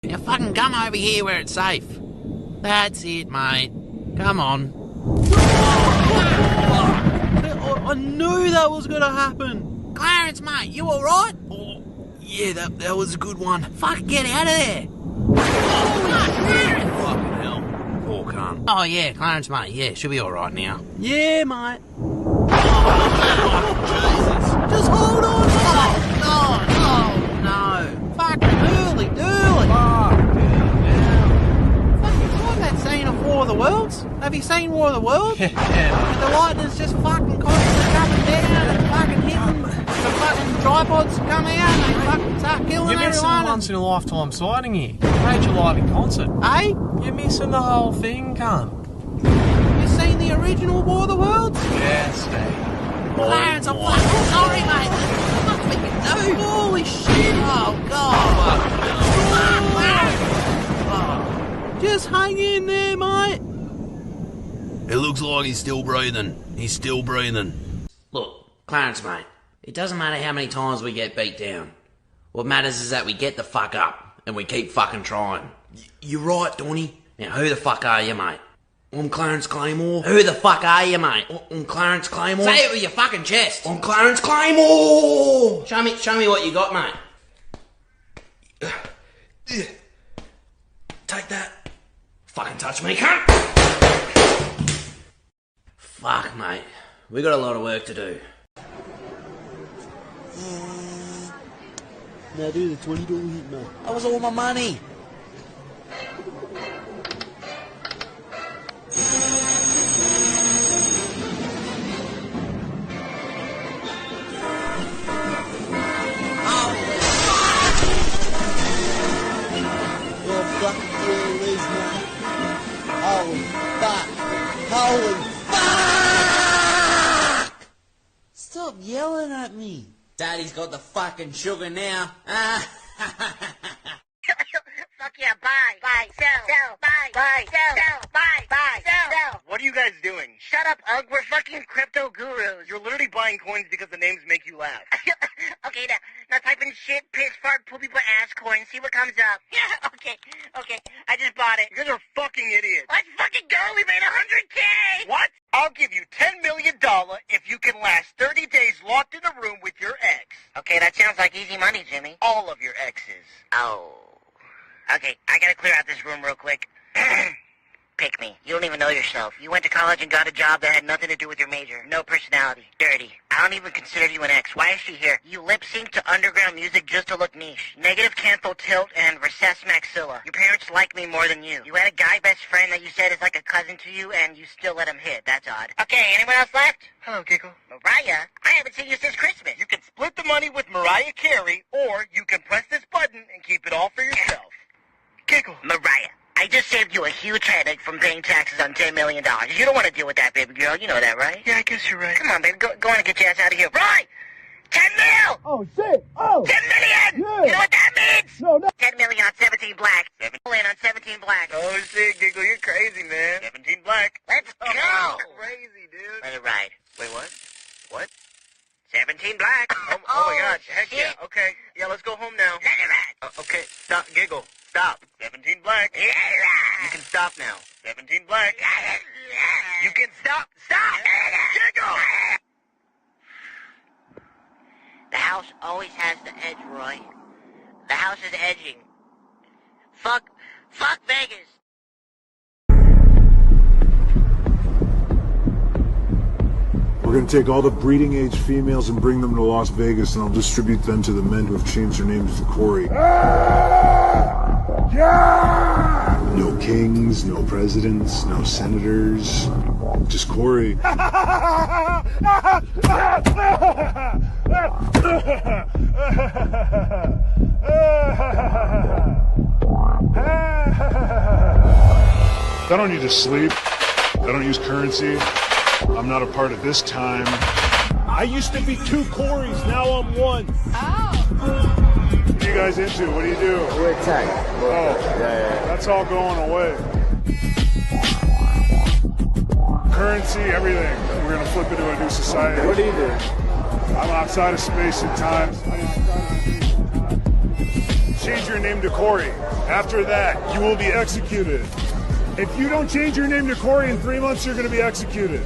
Now fucking come over here where it's safe. That's it, mate. Come on. I knew that was gonna happen. Clarence, mate, you alright? Oh, yeah, that was a good one. Fuck, get out of there. Fucking hell. Poor cunt. Oh yeah, Clarence, mate, yeah, she'll be alright now. Yeah, mate. Jesus. Just hold on. Oh, no. Fucking early. Fucking that scene of War of the Worlds? Have you seen War of the Worlds? Yeah. And the lightning's just fucking constantly coming down and fucking hitting. The fucking tripods come out and they fucking start killing You're missing everyone. a once-in-a-lifetime sighting here. Major lightning concert. Hey? You're missing the whole thing, cunt. You seen the original War of the Worlds? Yeah, Steve. Clarence, I'm fucking sorry, mate. There's nothing we can do. Holy shit. Oh, God. Just hang in there, mate. It looks like he's still breathing. He's still breathing. Look, Clarence, mate, it doesn't matter how many times we get beat down. What matters is that we get the fuck up and we keep fucking trying. You're right, Donny. Now, who the fuck are you, mate? I'm Clarence Claymore. Who the fuck are you, mate? I'm Clarence Claymore. Say it with your fucking chest. I'm Clarence Claymore. Show me what you got, mate. Take that. Fucking touch me, cunt! Fuck, mate. We got a lot of work to do. Now do the $20 hit, mate. That was all my money. Well, fucking deal it is, mate. Holy fuck. Holy fuck! Stop yelling at me. Daddy's got the fucking sugar now. Fuck yeah, buy, sell, buy, sell. What are you guys doing? Shut up, Ugg, we're fucking crypto gurus. You're literally buying coins because the names make you laugh. Okay, now type in shit, piss, fart, poopy, butt, ass coin, see what comes up. Yeah, okay, I just bought it. You guys are fucking idiots. Let's fucking go, we made 100K! What? I'll give you $10 million if you can last 30 days locked in a room with your ex. Okay, that sounds like easy money, Jimmy. All of your exes. Oh. Okay, I gotta clear out this room real quick. Pick me. You don't even know yourself. You went to college and got a job that had nothing to do with your major. No personality. Dirty. I don't even consider you an ex. Why is she here? You lip-sync to underground music just to look niche. Negative canthal tilt and recessed maxilla. Your parents like me more than you. You had a guy best friend that you said is like a cousin to you, and you still let him hit. That's odd. Okay, anyone else left? Hello, Giggle. Mariah? I haven't seen you since Christmas. You can split the money with Mariah Carey, or you can press this button and keep it all for yourself. Giggle. Mariah, I just saved you a huge headache from paying taxes on $10 million. You don't want to deal with that, baby girl. You know that, right? Yeah, I guess you're right. Come on, baby. Go on and get your ass out of here. Right! 10 mil! Oh, shit! Oh! 10 million! Yeah. You know what that means? No, no! 10 million on 17 black. 7 million on 17 black. Oh, shit, Giggle, you're crazy, man. 17 black. Let's go! Crazy, dude. Let it ride. Wait, what? What? 17 black. Oh my God. Heck shit. yeah. Okay. Yeah, let's go home now. Let it ride. Okay, stop, Giggle. Stop. 17 black. Let it ride. You can stop now. 17 black. You can stop. Stop! Giggle! The house always has the edge, Roy. The house is edging. Fuck Vegas. We're going to take all the breeding age females and bring them to Las Vegas, and I'll distribute them to the men who have changed their names to Corey. No kings, no presidents, no senators, just Corey. I don't need to sleep. I don't use currency. I'm not a part of this time. I used to be 2 Corys, now I'm 1. What are you guys into? What do you do? We're tight. Oh, that's all going away. Currency, everything. We're going to flip into a new society. What do you do? I'm outside of space and time. Change your name to Corey. After that, you will be executed. If you don't change your name to Corey in 3 months, you're going to be executed.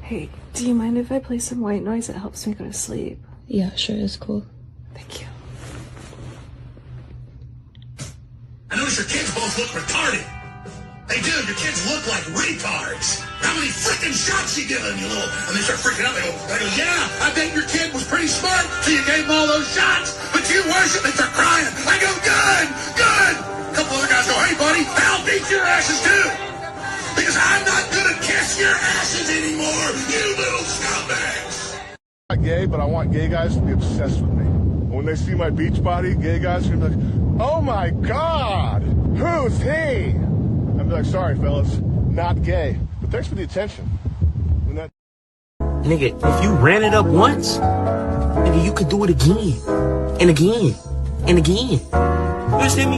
Hey, do you mind if I play some white noise? It helps me go to sleep. Yeah, sure, it's cool. Thank you. I notice your kids both look retarded. They do. Your kids look like retards. How many freaking shots you give them, you little... And they start freaking out. They go, yeah, I bet your kid was pretty smart, so you gave him all those shots. But you worship. They start crying. I go, good, good. A couple other guys go, hey, buddy, I'll beat your asses, too. Because I'm not going to kiss your asses anymore, you little scumbags. I'm not gay, but I want gay guys to be obsessed with me. When they see my beach body, gay guys are going to be like, oh my God, who's he? I'd be like, sorry, fellas, not gay. But thanks for the attention. Nigga, if you ran it up once, nigga, you could do it again. And again. And again. You understand me?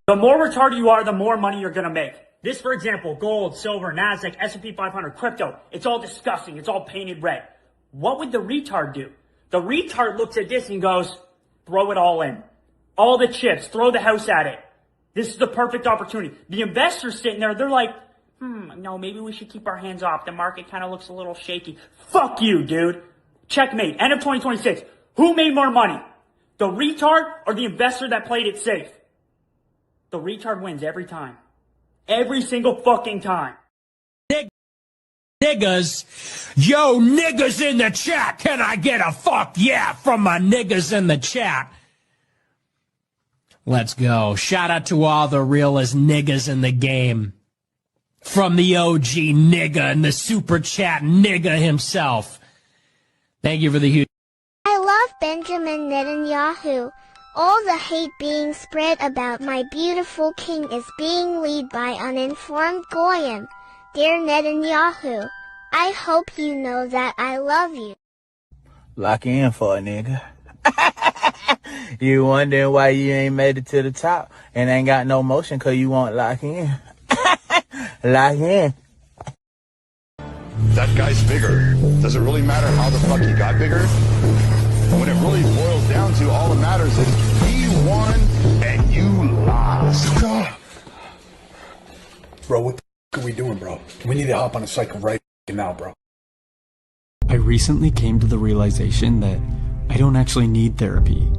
The more retarded you are, the more money you're gonna make. This, for example, gold, silver, NASDAQ, S&P 500, crypto, it's all disgusting. It's all painted red. What would the retard do? The retard looks at this and goes, throw it all in. All the chips, throw the house at it. This is the perfect opportunity. The investors sitting there, they're like, no, maybe we should keep our hands off. The market kind of looks a little shaky. Fuck you, dude. Checkmate. End of 2026. Who made more money? The retard or the investor that played it safe? The retard wins every time. Every single fucking time. Niggas. Yo, niggas in the chat. Can I get a fuck yeah from my niggas in the chat? Let's go. Shout out to all the realest niggas in the game. From the OG nigga and the super chat nigga himself. Thank you for the huge... I love Benjamin Netanyahu. All the hate being spread about my beautiful king is being led by uninformed goyim. Dear Netanyahu, I hope you know that I love you. Lock in for a nigga. You wondering why you ain't made it to the top and ain't got no motion cause you won't lock in. Lock in. That guy's bigger. Does it really matter how the fuck he got bigger? When it really boils down to, all that matters is he won and you lost. Bro, what the fuck are we doing, bro? We need to hop on a cycle right now, bro. I recently came to the realization that I don't actually need therapy.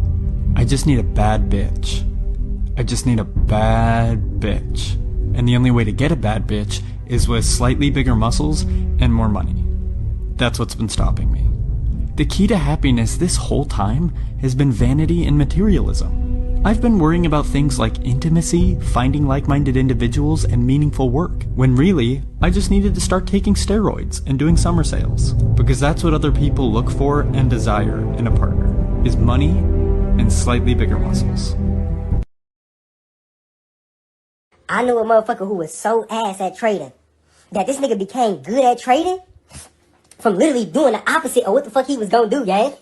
I just need a bad bitch. I just need a bad bitch. And the only way to get a bad bitch is with slightly bigger muscles and more money. That's what's been stopping me. The key to happiness this whole time has been vanity and materialism. I've been worrying about things like intimacy, finding like-minded individuals, and meaningful work, when really, I just needed to start taking steroids and doing summer sales. Because that's what other people look for and desire in a partner, is money and slightly bigger muscles. I knew a motherfucker who was so ass at trading that this nigga became good at trading from literally doing the opposite of what the fuck he was gonna do, gang.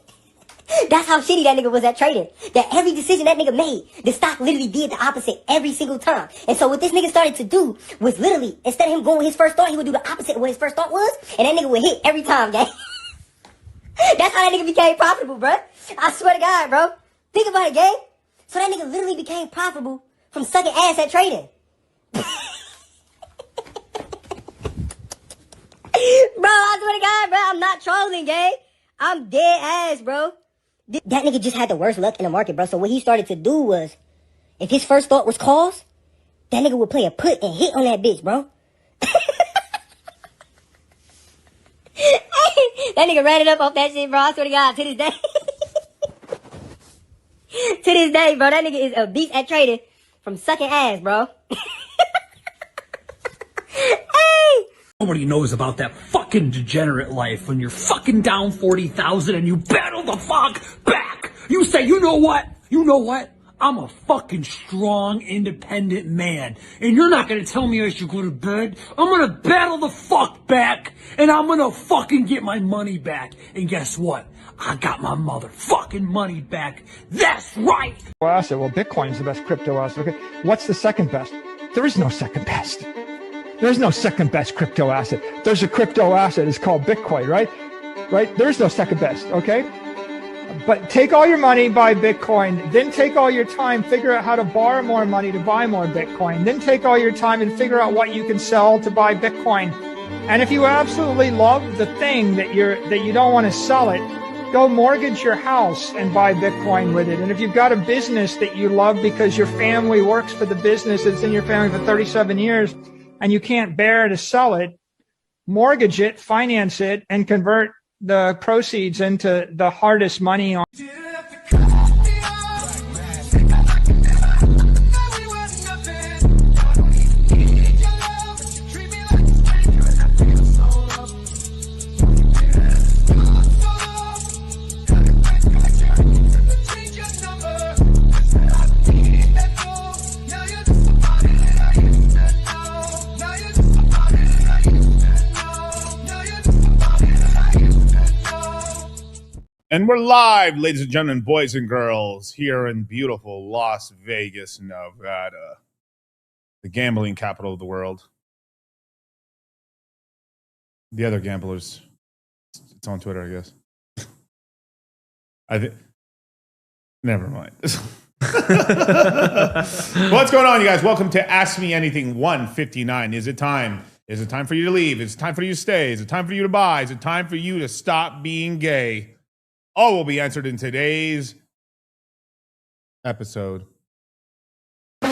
That's how shitty that nigga was at trading. That every decision that nigga made, the stock literally did the opposite every single time. And so what this nigga started to do was literally, instead of him going with his first thought, he would do the opposite of what his first thought was, and that nigga would hit every time, gang. That's how that nigga became profitable, bro. I swear to God, bro. Think about it, gang. So that nigga literally became profitable from sucking ass at trading. Bro, I swear to God, bro, I'm not trolling, gang. I'm dead ass, bro. That nigga just had the worst luck in the market, bro. So what he started to do was, if his first thought was calls, that nigga would play a put and hit on that bitch, bro. That nigga ran it up off that shit, bro. I swear to God, to this day. To this day, bro, that nigga is a beast at trading from sucking ass, bro. Nobody knows about that fucking degenerate life when you're fucking down 40,000 and you battle the fuck back. You say, you know what? You know what? I'm a fucking strong, independent man. And you're not gonna tell me I should go to bed. I'm gonna battle the fuck back. And I'm gonna fucking get my money back. And guess what? I got my motherfucking money back. That's right. Asset. Well, Bitcoin's the best crypto asset. Okay. What's the second best? There is no second best. There's no second best crypto asset. There's a crypto asset. It's called Bitcoin, right? Right? There's no second best, okay? But take all your money, buy Bitcoin. Then take all your time, figure out how to borrow more money to buy more Bitcoin. Then take all your time and figure out what you can sell to buy Bitcoin. And if you absolutely love the thing that you don't want to sell it, go mortgage your house and buy Bitcoin with it. And if you've got a business that you love because your family works for the business that's in your family for 37 years, and you can't bear to sell it, mortgage it, finance it, and convert the proceeds into the hardest money on. And we're live, ladies and gentlemen, boys and girls, here in beautiful Las Vegas, Nevada, the gambling capital of the world. The other gamblers, it's on Twitter, I guess. I think. Never mind. What's going on, you guys? Welcome to Ask Me Anything 159. Is it time? Is it time for you to leave? Is it time for you to stay? Is it time for you to buy? Is it time for you to stop being gay? All will be answered in today's episode. Is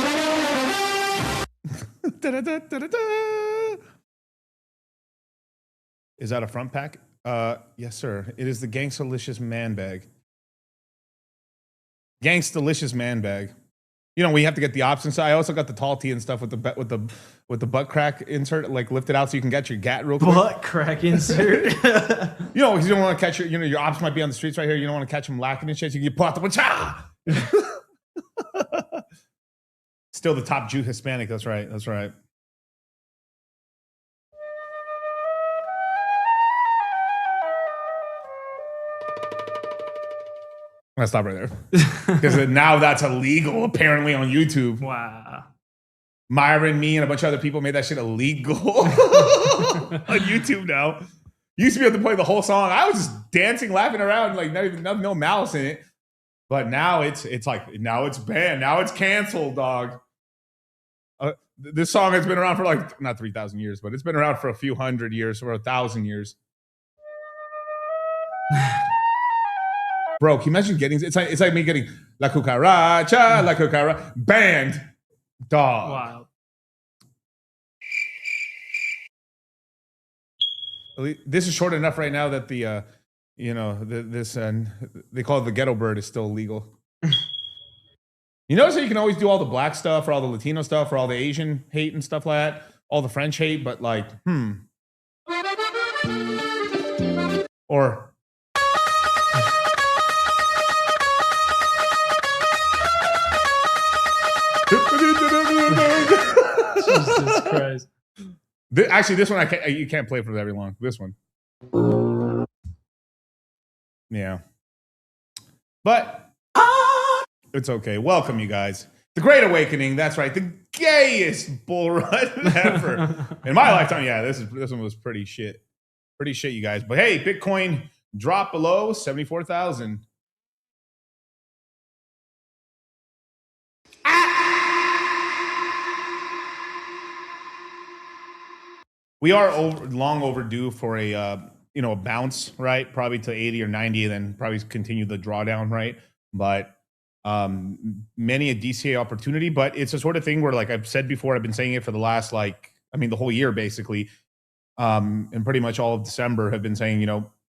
that a front pack? Yes, sir. It is the Gangstalicious Man Bag. Gangstalicious Man Bag. You know, we have to get the options. So I also got the tall tee and stuff with the butt crack insert, like lifted out so you can get your gat real quick. Butt crack insert. You know, because you don't want to catch your ops might be on the streets right here. You don't want to catch them lacking and shit. So you can pull out the cha. Still the top Jew Hispanic. That's right. That's right. I'm gonna stop right there because now that's illegal apparently on YouTube. Wow. Myron, me, and a bunch of other people made that shit illegal on YouTube now. Used to be able to play the whole song. I was just dancing, laughing around, like no malice in it. But now it's like now it's banned. Now it's canceled, dog. This song has been around for like not 3,000 years, but it's been around for a few hundred years or 1,000 years. Bro, can you imagine getting it's like me getting La Cucaracha, La Cucaracha banned. Dog. Wow. This is short enough right now that the they call it the ghetto bird is still illegal. You notice that you can always do all the black stuff or all the Latino stuff or all the Asian hate and stuff like that, all the French hate, but like, or Jesus Christ. Actually, this one you can't play for very long. This one. Yeah. But it's okay. Welcome, you guys. The Great Awakening. That's right. The gayest bull run ever. In my lifetime, yeah, this one was pretty shit. Pretty shit, you guys. But hey, Bitcoin dropped below 74,000. We are long overdue for a bounce, right? Probably to 80 or 90, and then probably continue the drawdown, right? But many a DCA opportunity, but it's a sort of thing where, like I've said before, I've been saying it for the last the whole year basically, and pretty much all of December have been saying,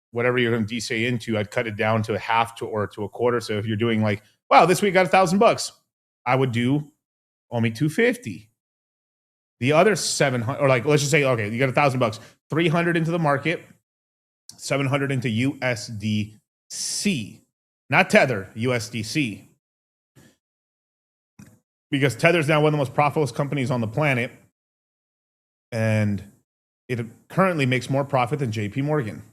whatever you're going to DCA into, I'd cut it down to a half or to a quarter. So if you're doing like, wow, this week got $1,000, I would do only 250. The other 700, or like, let's just say, okay, you got $1,000, 300 into the market, 700 into USDC, not Tether, USDC. Because Tether is now one of the most profitable companies on the planet, and it currently makes more profit than JP Morgan.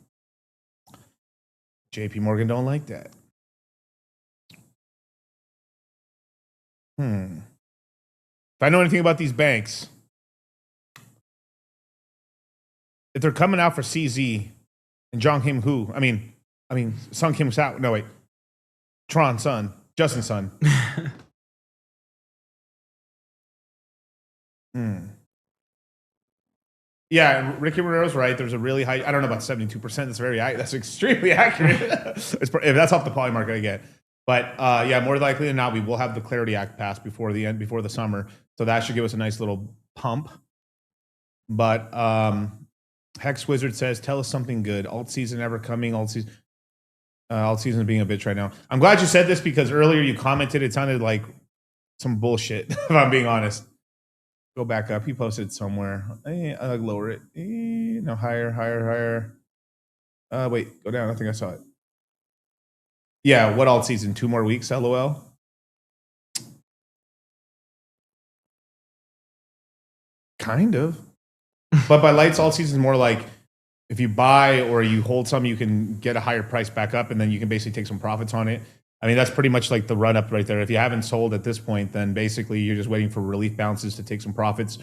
JP Morgan don't like that. If I know anything about these banks, if they're coming out for CZ and Jong Kim Hu, I mean Sung Kim Sao, no wait, Tron Sun, Justin Sun. Yeah, Ricky Morero's right. There's a really high, I don't know about 72%. That's extremely accurate. If that's off the poly market, I get. But yeah, more likely than not, we will have the Clarity Act passed before the summer. So that should give us a nice little pump. But Hex Wizard says, tell us something good. Alt season ever coming. Alt season being a bitch right now. I'm glad you said this because earlier you commented it sounded like some bullshit, if I'm being honest. Go back up. He posted somewhere. I lower it. No, higher. Wait, go down. I think I saw it. Yeah, what alt season? 2 more weeks, LOL. Kind of. But by lights alt season is more like if you buy or you hold some, you can get a higher price back up and then you can basically take some profits on it. I mean, that's pretty much like the run up right there. If you haven't sold at this point, then basically you're just waiting for relief bounces to take some profits.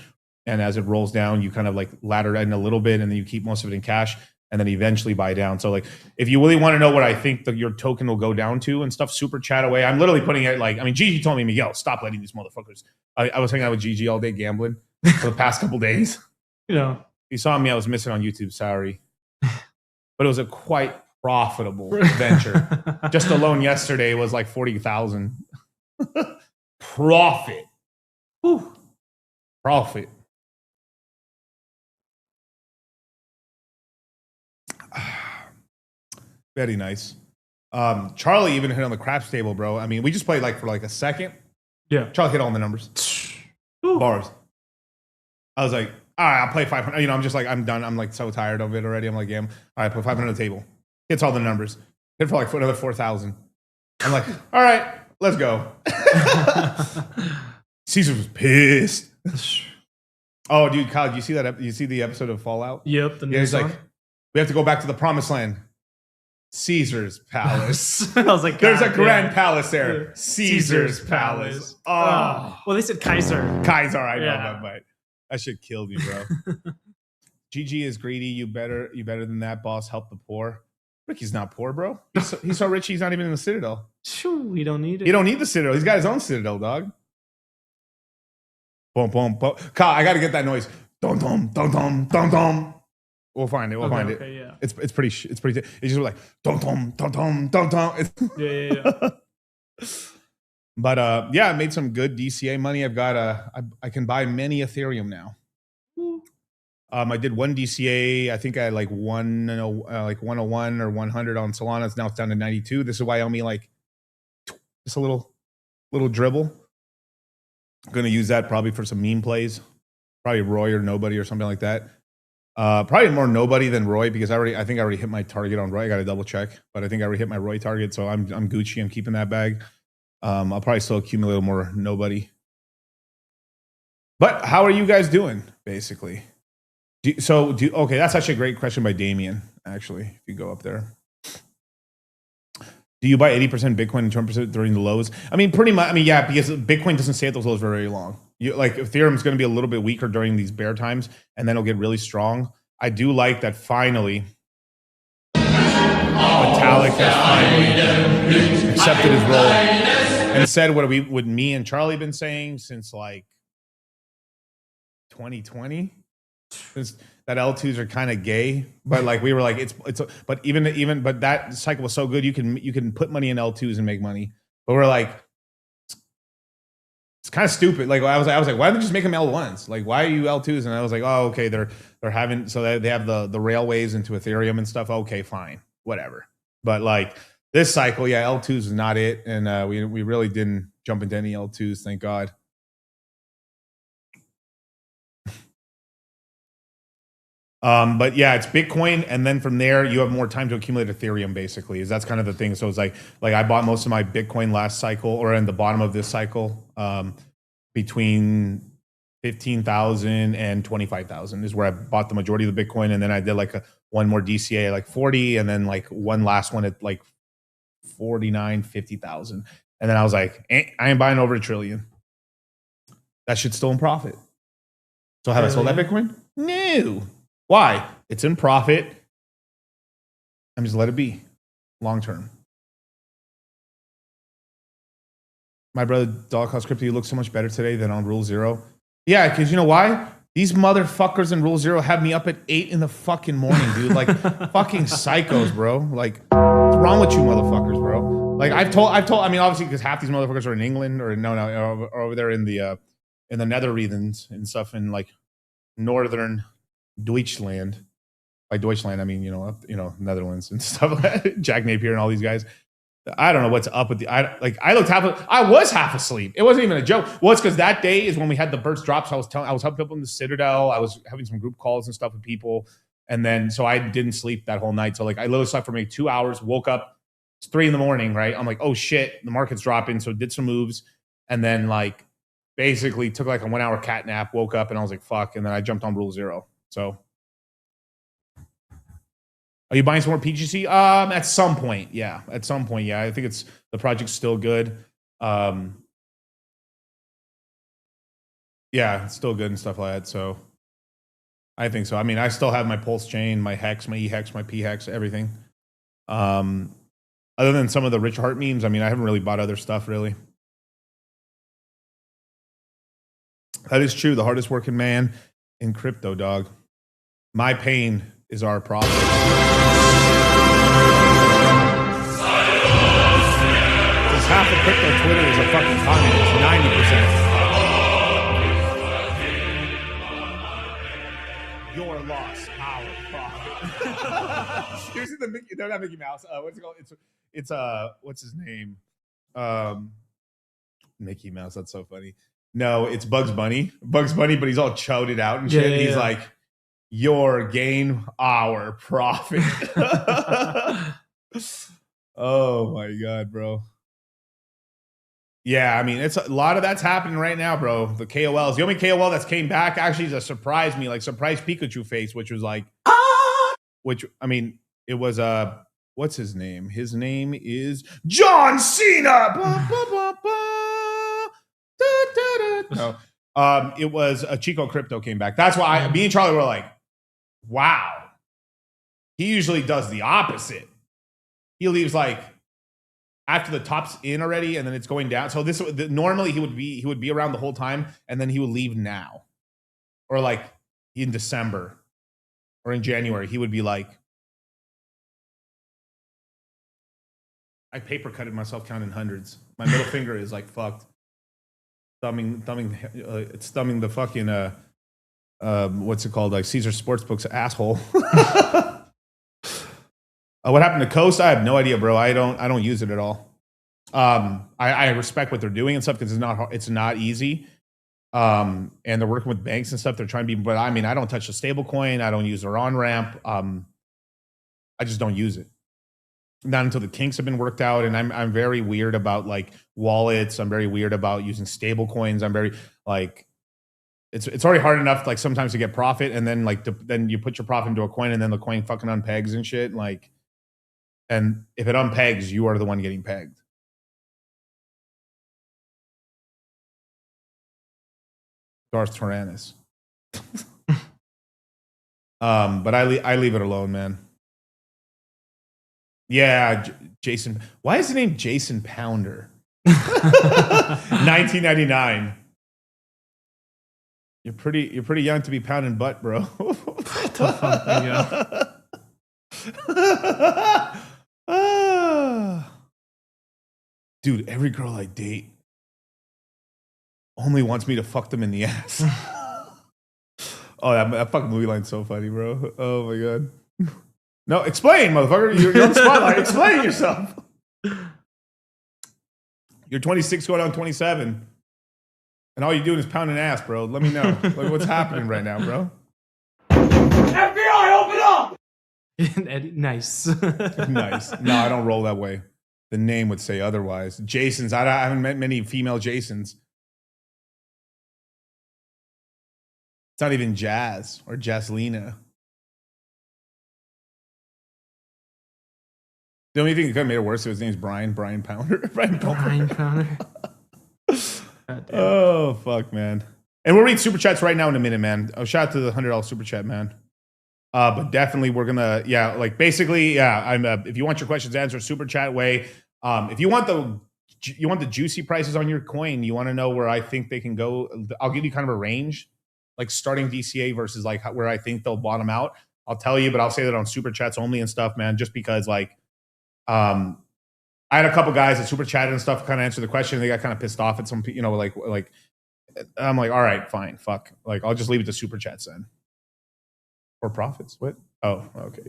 And as it rolls down, you kind of like ladder in a little bit and then you keep most of it in cash and then eventually buy down. So like, if you really want to know what I think that your token will go down to and stuff, super chat away. I'm literally putting it like, I mean, Gigi told me, Miguel, stop letting these motherfuckers. I was hanging out with Gigi all day gambling for the past couple days. You saw me, I was missing on YouTube, sorry. But it was a quite profitable venture. Just alone yesterday was like 40,000. Profit. Whew. Profit. Very nice. Charlie even hit on the craps table, bro. I mean, we just played for a second. Yeah. Charlie hit all the numbers. Bars. I was like, all right, I'll play 500. I'm just like, I'm done. I'm like so tired of it already. I'm like, yeah. All right, put 500 on the table. Hits all the numbers. Hit for like another 4,000. I'm like, all right, let's go. Caesar was pissed. Oh, dude, Kyle, do you see that? You see the episode of Fallout? Yep. Yeah, he's like, we have to go back to the promised land. Caesar's palace. I was like, there's a grand palace there. Caesar's palace. Oh. Well, they said Kaiser. Kaiser, I know, but that shit killed me, bro. GG is greedy. You better than that, boss. Help the poor. Ricky's not poor, bro. He's so rich, he's not even in the Citadel. We don't need it. You don't need the Citadel. He's got his own Citadel, dog. Boom, boom, boom. Kyle, I got to get that noise. Dum, dum, dum, dum, dum, dum. We'll find it. We'll Okay, find okay, it. yeah. It's pretty. It's pretty. It's just like dum dum dum dum dum dum. Yeah. But yeah, I made some good DCA money. I've got I can buy many Ethereum now. I did one DCA. I think I had like 101 or 100 on Solana. Now it's down to 92. This is why I owe me like just a little dribble. I'm gonna use that probably for some meme plays. Probably Roy or nobody or something like that. Probably more nobody than Roy because I think I already hit my target on Roy. I got to double check, but I think I already hit my Roy target, so I'm Gucci. I'm keeping that bag. I'll probably still accumulate a little more nobody. But how are you guys doing, basically? Okay, that's actually a great question by Damien, actually, if you go up there. Do you buy 80% Bitcoin and 20% during the lows? I mean, pretty much. I mean, yeah, because Bitcoin doesn't stay at those lows for very long. Like Ethereum's going to be a little bit weaker during these bear times, and then it'll get really strong. I do like that finally Vitalik has finally accepted his role and said what me and Charlie been saying since like 2020. Since that L2s are kind of gay, but like we were like but even but that cycle was so good you can put money in L2s and make money. But we're like it's kind of stupid. Like I was like, why don't they just make them L1s? Like why are you L2s? And I was like, oh okay, they're having so they have the railways into Ethereum and stuff. Okay, fine, whatever. But like this cycle, yeah, L2s is not it, and we really didn't jump into any L2s, thank God. But yeah, it's Bitcoin, and then from there you have more time to accumulate Ethereum. Basically, that's kind of the thing. So it's like I bought most of my Bitcoin last cycle, or in the bottom of this cycle, between 15,000 and 25,000 is where I bought the majority of the Bitcoin, and then I did like one more DCA like 40, and then like one last one at like 49, 50,000, and then I was like, I ain't buying over $1 trillion. That shit's still in profit. So have I sold that Bitcoin? No. Why? It's in profit. I'm just let it be long term. My brother Dog Cost Crypto, you look so much better today than on Rule Zero. Yeah, because you know why? These motherfuckers in Rule Zero have me up at 8 in the fucking morning, dude. Like fucking psychos, bro. Like, what's wrong with you motherfuckers, bro? Like I've told, I mean, obviously because half these motherfuckers are in England or or over there in the nether regions and stuff in like northern Deutschland. By Deutschland, I mean, Netherlands and stuff. Jack Napier and all these guys. I don't know what's up with I was half asleep. It wasn't even a joke. Well, it's because that day is when we had the burst drops. I was helping people in the Citadel. I was having some group calls and stuff with people. And then, so I didn't sleep that whole night. So like I literally slept for maybe 2 hours, woke up, it's 3 a.m, right? I'm like, oh shit, the market's dropping. So did some moves. And then like basically took like a 1 hour cat nap, woke up and I was like, fuck. And then I jumped on Rule Zero. So are you buying some more PGC? At some point, yeah. At some point, yeah. I think the project's still good. Yeah, it's still good and stuff like that. So I think so. I mean, I still have my Pulse chain, my Hex, my eHex, my PHex, everything. Other than some of the Rich Heart memes, I mean, I haven't really bought other stuff really. That is true. The hardest working man in crypto, dog. My pain is our profit. Because half of crypto Twitter is a fucking communist. 90%. Your loss, our profit. Seriously, they're not Mickey Mouse. What's it called? It's what's his name? Mickey Mouse. That's so funny. No, it's Bugs Bunny. Bugs Bunny, but he's all chowed out and shit. Yeah. He's like, your gain, our profit. Oh my God, bro. Yeah, I mean, it's a lot of that's happening right now, bro. The KOLs. The only KOL that's came back actually is a surprise me, like surprise Pikachu face, which was like, which, I mean, it was, what's his name? His name is John Cena. No, it was a Chico Crypto came back. That's why me and Charlie were like, wow. He usually does the opposite. He leaves like after the top's in already, and then it's going down. So normally he would be around the whole time, and then he would leave now, or like in December. or in January, he would be like, I paper cutted myself counting hundreds. My middle finger is like fucked. It's thumbing the fucking what's it called? Like Caesar Sportsbook's asshole. What happened to Coast? I have no idea, bro. I don't use it at all. I respect what they're doing and stuff because it's not easy. And they're working with banks and stuff. They're trying to be, but I mean, I don't touch the stable coin. I don't use their on ramp. I just don't use it. Not until the kinks have been worked out. And I'm very weird about like wallets. I'm very weird about using stable coins. I'm very like, it's already hard enough like sometimes to get profit, and then like then you put your profit into a coin and then the coin fucking unpegs and shit. Like, and if it unpegs, you are the one getting pegged. Darth Tyrannus. But I leave it alone, man. Yeah, Jason. Why is the name Jason Pounder? 1999. You're pretty young to be pounding butt, bro. What the fuck, dude, every girl I date only wants me to fuck them in the ass. Oh, that fucking movie line's so funny, bro. Oh my god. No, explain, motherfucker. You're on the spotlight. Explain yourself. You're 26 going on 27. And all you're doing is pounding ass, bro. Let me know. Like, what's happening right now, bro? FBI, open up! Nice. Nice. No, I don't roll that way. The name would say otherwise. Jasons. I haven't met many female Jasons. It's not even Jazz or Jaslina. The only thing that could have made it worse, his name's Brian Pounder. Brian Pounder. Oh, fuck, man. And we'll read super chats right now in a minute, man. Oh, shout out to the $100 super chat, man. But definitely we're gonna, I'm if you want your questions answered, super chat way. If you want the juicy prices on your coin, you want to know where I think they can go, I'll give you kind of a range, like starting DCA versus like where I think they'll bottom out. I'll tell you, but I'll say that on super chats only and stuff, man, just because like I had a couple guys that super chatted and stuff kind of answer the question. They got kind of pissed off at some, like I'm like, all right, fine, fuck. Like, I'll just leave it to super chats then. Or profits. What? Oh, okay.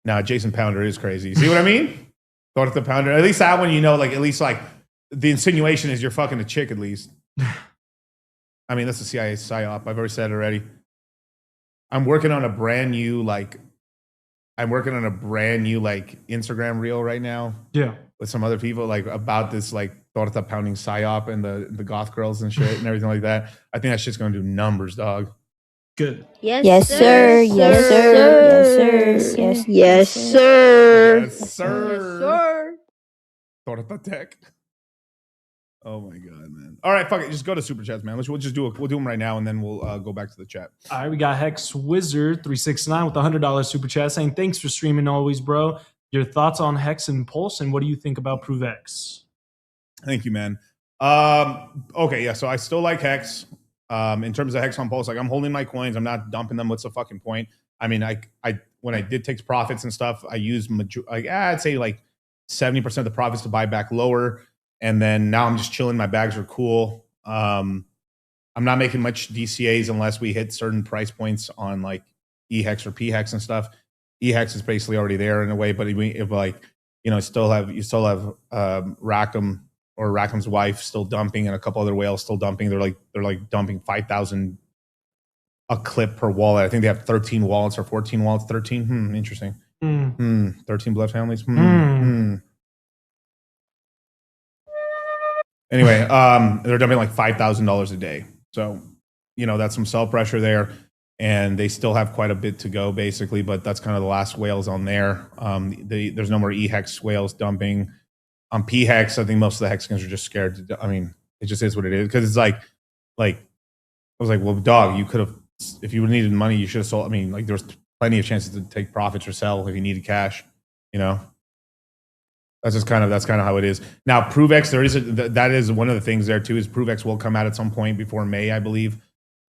Now, Jason Pounder is crazy. See what I mean? Thought of the Pounder. At least that one, like, at least like the insinuation is you're fucking a chick at least. I mean, that's the CIA psyop. I've already said it already. I'm working on a brand new Instagram reel right now. Yeah. With some other people, like about this like torta pounding psyop and the goth girls and shit and everything like that. I think that shit's gonna do numbers, dog. Good. Yes, sir. Yes, sir. Yes, sir. Yes, sir. Torta tech. Oh my god, man! All right, fuck it. Just go to super chats, man. We'll just do them right now, and then we'll go back to the chat. All right, we got Hex Wizard 369 with a $100 super chat saying thanks for streaming always, bro. Your thoughts on Hex and Pulse, and what do you think about Prove X? Thank you, man. Okay, yeah. So I still like Hex. In terms of Hex on Pulse, like I'm holding my coins. I'm not dumping them. What's the fucking point? I mean, I when I did take profits and stuff, I used I'd say like 70% of the profits to buy back lower. And then now I'm just chilling. My bags are cool. I'm not making much DCAs unless we hit certain price points on like EHEX or PHEX and stuff. EHEX is basically already there in a way, but if like, you still have Rackham or Rackham's wife still dumping and a couple other whales still dumping. They're like dumping 5,000 a clip per wallet. I think they have 13 wallets or 14 wallets. 13. Interesting. 13 blood families. Anyway, they're dumping like $5,000 a day. So, that's some sell pressure there. And they still have quite a bit to go, basically. But that's kind of the last whales on there. There's no more EHEX whales dumping. On PHEX, I think most of the Hexicans are just scared. I mean, it just is what it is. Because it's like, I was like, well, dog, you could have, if you needed money, you should have sold. I mean, like, there was plenty of chances to take profits or sell if you needed cash, That's kind of how it is. Now, ProveX, that is one of the things there too. Is ProveX will come out at some point before May, I believe,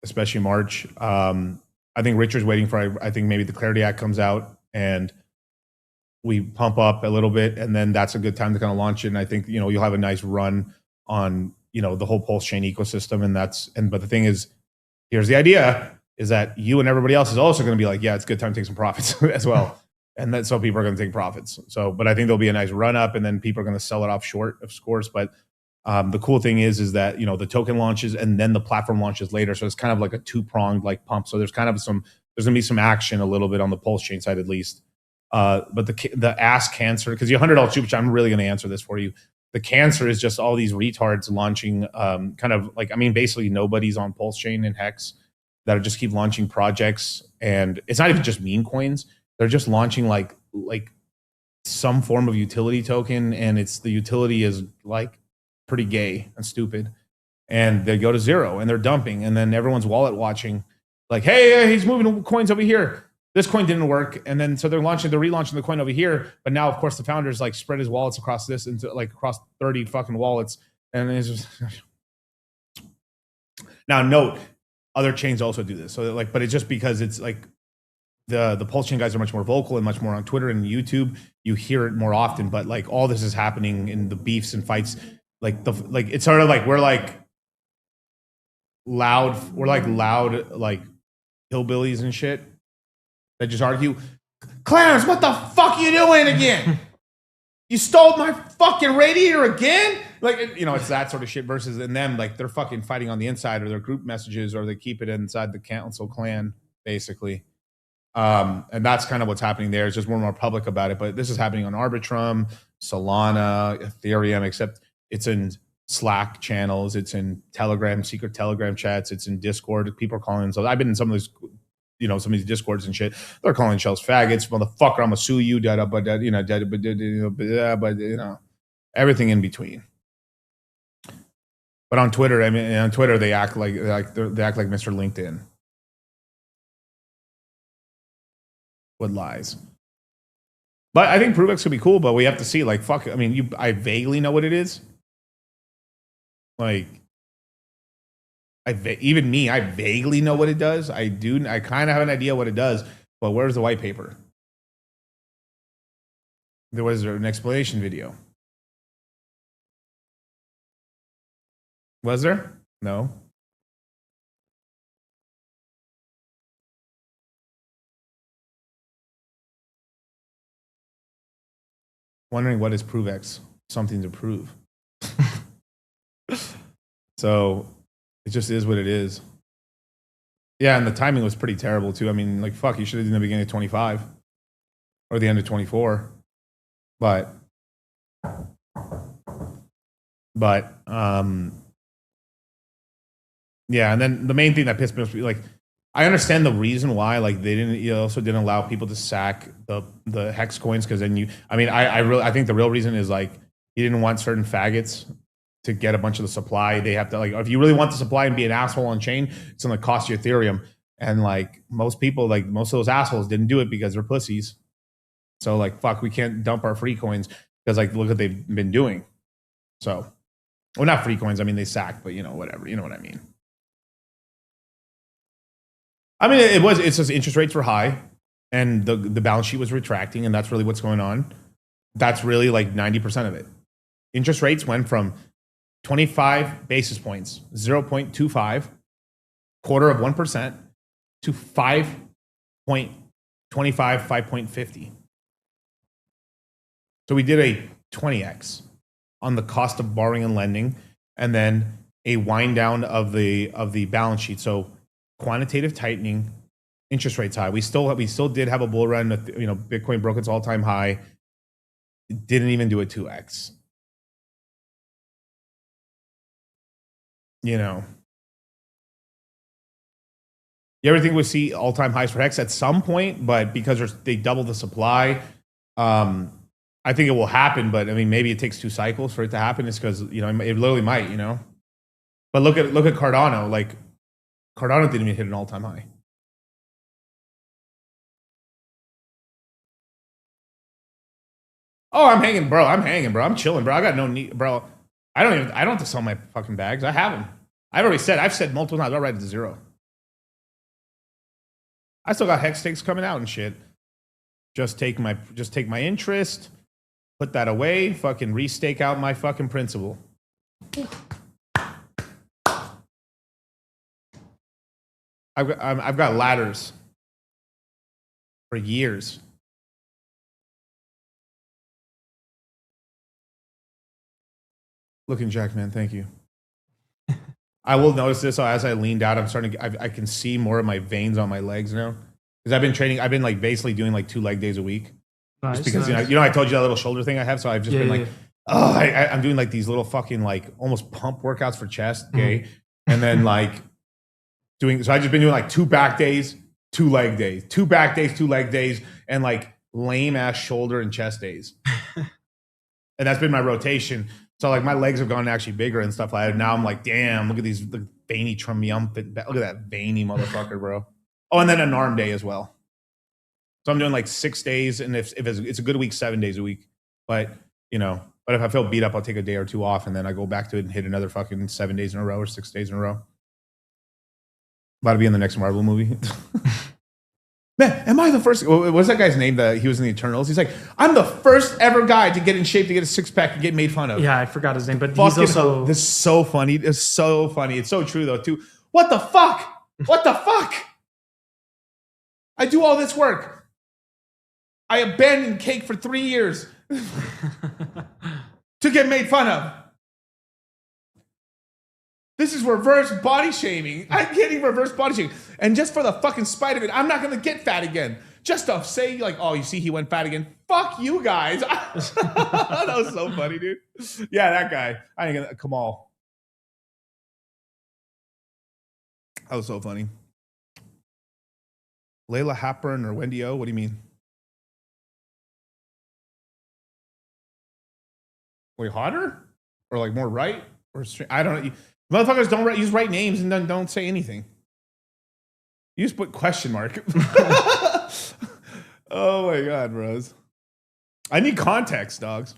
especially March. I I think Richard's waiting for, I think maybe the Clarity Act comes out and we pump up a little bit, and then that's a good time to kind of launch it. And I think, you know, you'll have a nice run on, you know, the whole Pulse chain ecosystem. But the thing is, here's the idea, is that you and everybody else is also going to be like, yeah, it's a good time to take some profits as well. And then so people are going to take profits. So, but I think there'll be a nice run up, and then people are going to sell it off short of scores. But the cool thing is that, you know, the token launches and then the platform launches later. So it's kind of like a two-pronged like pump. So there's kind of there's going to be some action a little bit on the Pulse chain side at least. But the ass cancer, because your $100 super chat, I'm really going to answer this for you. The cancer is just all these retards launching, kind of like, I mean, basically nobody's on Pulse chain and Hex that just keep launching projects, and it's not even just meme coins. They're just launching like some form of utility token, and the utility is like pretty gay and stupid, and they go to zero and they're dumping, and then everyone's wallet watching, like, hey, he's moving coins over here. This coin didn't work, and then so they're relaunching the coin over here. But now, of course, the founders like spread his wallets across this into like across 30 fucking wallets, and it's just now note other chains also do this. So like, but it's just because it's like the Pulse chain guys are much more vocal and much more on Twitter and YouTube. You hear it more often, but like all this is happening in the beefs and fights. Like it's sort of like we're like loud like hillbillies and shit that just argue. Clarence, what the fuck are you doing again? You stole my fucking radiator again? Like, you know, it's that sort of shit versus in them, like they're fucking fighting on the inside, or their group messages, or they keep it inside the council clan, basically. And that's kind of what's happening there. It's just more public about it. But this is happening on Arbitrum, Solana, Ethereum, except it's in Slack channels, it's in Telegram, secret Telegram chats, it's in Discord. People are calling themselves. I've been in some of these, you know, some of these Discords and shit. They're calling themselves faggots, motherfucker. I'm gonna sue you, but you know, everything in between. But on Twitter, I mean, on Twitter they act like they act like Mr. LinkedIn with lies. But I think ProveX could be cool, but we have to see. Like, fuck. I mean, I vaguely know what it is. Like, even me, I vaguely know what it does. I kind of have an idea what it does, but where's the white paper? There was an explanation video. Was there? No. Wondering what is ProveX? Something to prove. So it just is what it is. Yeah, and the timing was pretty terrible too. I mean, like, fuck, you should have done the beginning of 25 or the end of 24. But yeah, and then the main thing that pissed me off, like, I understand the reason why, like, they also didn't allow people to sack the hex coins, because then I think the real reason is like he didn't want certain faggots to get a bunch of the supply. They have to, like, if you really want the supply and be an asshole on chain, it's gonna cost you Ethereum. And like most people, like most of those assholes didn't do it because they're pussies. So like, fuck, we can't dump our free coins because like look what they've been doing. So, well, not free coins. I mean, they sacked, but you know, whatever. You know what I mean? I mean, it's just interest rates were high and the balance sheet was retracting, and that's really what's going on. That's really like 90% of it. Interest rates went from 25 basis points, 0.25, quarter of 1%, to 5.25, 5.50. So we did a 20x on the cost of borrowing and lending, and then a wind down of the balance sheet. So quantitative tightening, interest rates high. We still did have a bull run. You know, Bitcoin broke its all-time high. It didn't even do a 2x. You know, you ever think we'll see all-time highs for Hex at some point? But because they double the supply, I think it will happen. But I mean, maybe it takes 2 cycles for it to happen. It's because, you know, it literally might. You know, but look at Cardano. Like, Cardano didn't even hit an all-time high. Oh, I'm hanging, bro. I'm chilling, bro. I got no need, bro. I don't have to sell my fucking bags. I have them. I've said multiple times, I'll write it to 0. I still got hex stakes coming out and shit. Just take my interest, put that away, fucking restake out my fucking principal. I've got ladders for years. Looking Jack, man, thank you. I will notice this as I leaned out. I'm starting to, I can see more of my veins on my legs now. Because I've been training, I've been like basically doing like 2 leg days a week. Nice, just because, nice. you know, I told you that little shoulder thing I have. So I've just been like, oh, I'm doing like these little fucking like almost pump workouts for chest, okay? And then like so I've just been doing like 2 back days, 2 leg days, 2 back days, 2 leg days, and like lame ass shoulder and chest days. And that's been my rotation. So like my legs have gone actually bigger and stuff like that. Now I'm like, damn, look at these veiny triumphant. Look at that veiny motherfucker, bro. Oh, and then an arm day as well. So I'm doing like 6 days, and if it's a good week, 7 days a week. But you know, but if I feel beat up, I'll take a day or 2 off, and then I go back to it and hit another fucking 7 days in a row or 6 days in a row. About to be in the next Marvel movie. Man, am I the first? What's that guy's name that he was in the Eternals? He's like, I'm the first ever guy to get in shape, to get a 6-pack, and get made fun of. Yeah, I forgot his name, but he's also... This is so funny. It's so funny. It's so true, though, too. What the fuck? What the fuck? I do all this work. I abandoned cake for 3 years to get made fun of. This is reverse body shaming. I'm getting reverse body shaming. And just for the fucking spite of it, I'm not going to get fat again. Just to say, like, oh, you see, he went fat again. Fuck you guys. That was so funny, dude. Yeah, that guy. I ain't gonna, Kamal. That was so funny. Layla Hapburn or Wendy O? What do you mean? Wait, hotter? Or like more right? Or I don't know. Motherfuckers don't use right names and then don't say anything. You just put question mark. Oh my God, bros. I need context, dogs.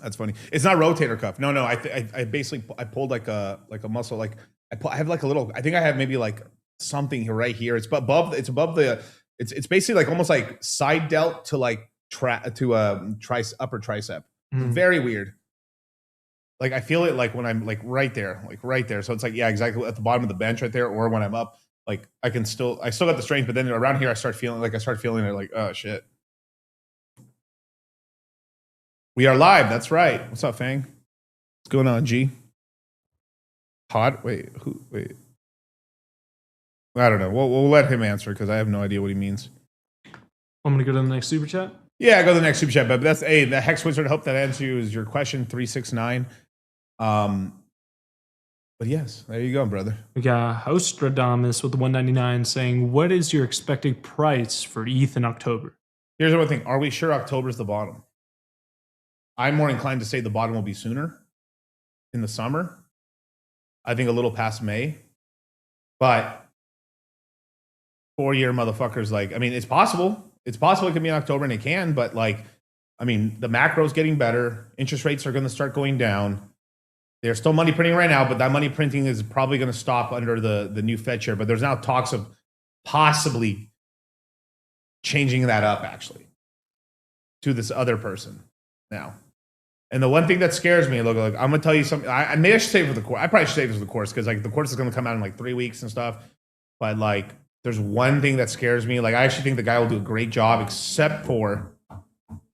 That's funny. It's not rotator cuff. No. I basically pulled like a muscle. Like I have like a little. I think I have maybe like something here right here. It's above. It's above the. It's basically like almost like side delt to like upper tricep. Very weird. Like I feel it like when I'm like right there. So it's like, yeah, exactly at the bottom of the bench right there, or when I'm up, like I still got the strength, but then around here I start feeling it like, oh shit. We are live, that's right. What's up, Fang? What's going on, G? Hot? Wait. I don't know. We'll let him answer because I have no idea what he means. I'm gonna go to the next super chat. Yeah, go to the next super chat, but that's the Hex Wizard. I hope that answers your question 369. But yes, there you go, brother. We got Hostradamus with the 199 saying, "What is your expected price for ETH in October?" Here's the one thing: are we sure October's the bottom? I'm more inclined to say the bottom will be sooner, in the summer. I think a little past May, but 4-year motherfuckers. Like, I mean, it's possible. It's possible it can be in October, and it can, but like, I mean, the macro's getting better. Interest rates are going to start going down. There's still money printing right now, but that money printing is probably going to stop under the new Fed chair. But there's now talks of possibly changing that up, actually, to this other person now. And the one thing that scares me, look, I'm going to tell you something. Maybe I should save it for the course. I probably should save it for the course because like the course is going to come out in like 3 weeks and stuff. But like, there's one thing that scares me. Like, I actually think the guy will do a great job, except for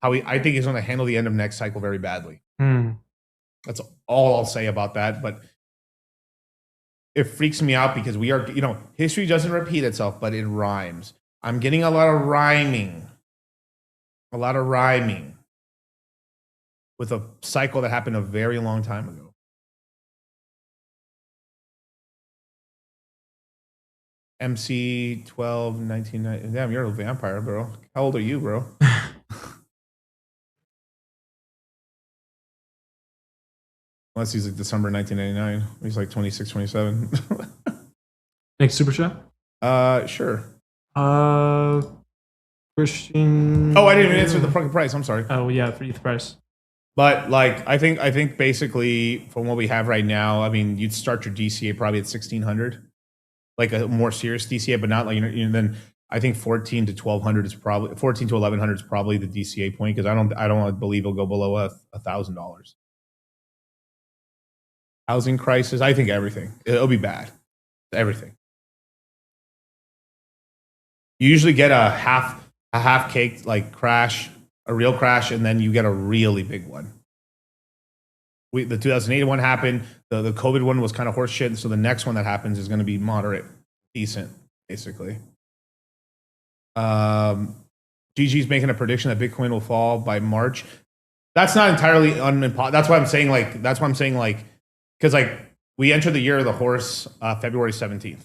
how I think he's going to handle the end of next cycle very badly. That's all I'll say about that. But it freaks me out because we are, history doesn't repeat itself, but it rhymes. I'm getting a lot of rhyming with a cycle that happened a very long time ago. MC 12, 1990. Damn, you're a vampire, bro. How old are you, bro? Unless he's like December 1999. He's like 26, 27. Next super chat? Sure. Christian. Oh, I didn't even answer the fucking price. I'm sorry. Oh, yeah, for ETH price. But like, I think basically from what we have right now, I mean, you'd start your DCA probably at 1,600. Like a more serious DCA, but not like, then I think 14 to 1200 is probably 14 to 1100 is probably the DCA point because I don't believe it'll go below $1,000. Housing crisis, I think everything. It'll be bad. Everything. You usually get a half cake like crash, a real crash, and then you get a really big one. The 2008 one happened. The COVID one was kind of horse shit. So the next one that happens is going to be moderate, decent, basically. GG's making a prediction that Bitcoin will fall by March. That's not entirely unimpossible. That's why I'm saying because like we enter the year of the horse February 17th,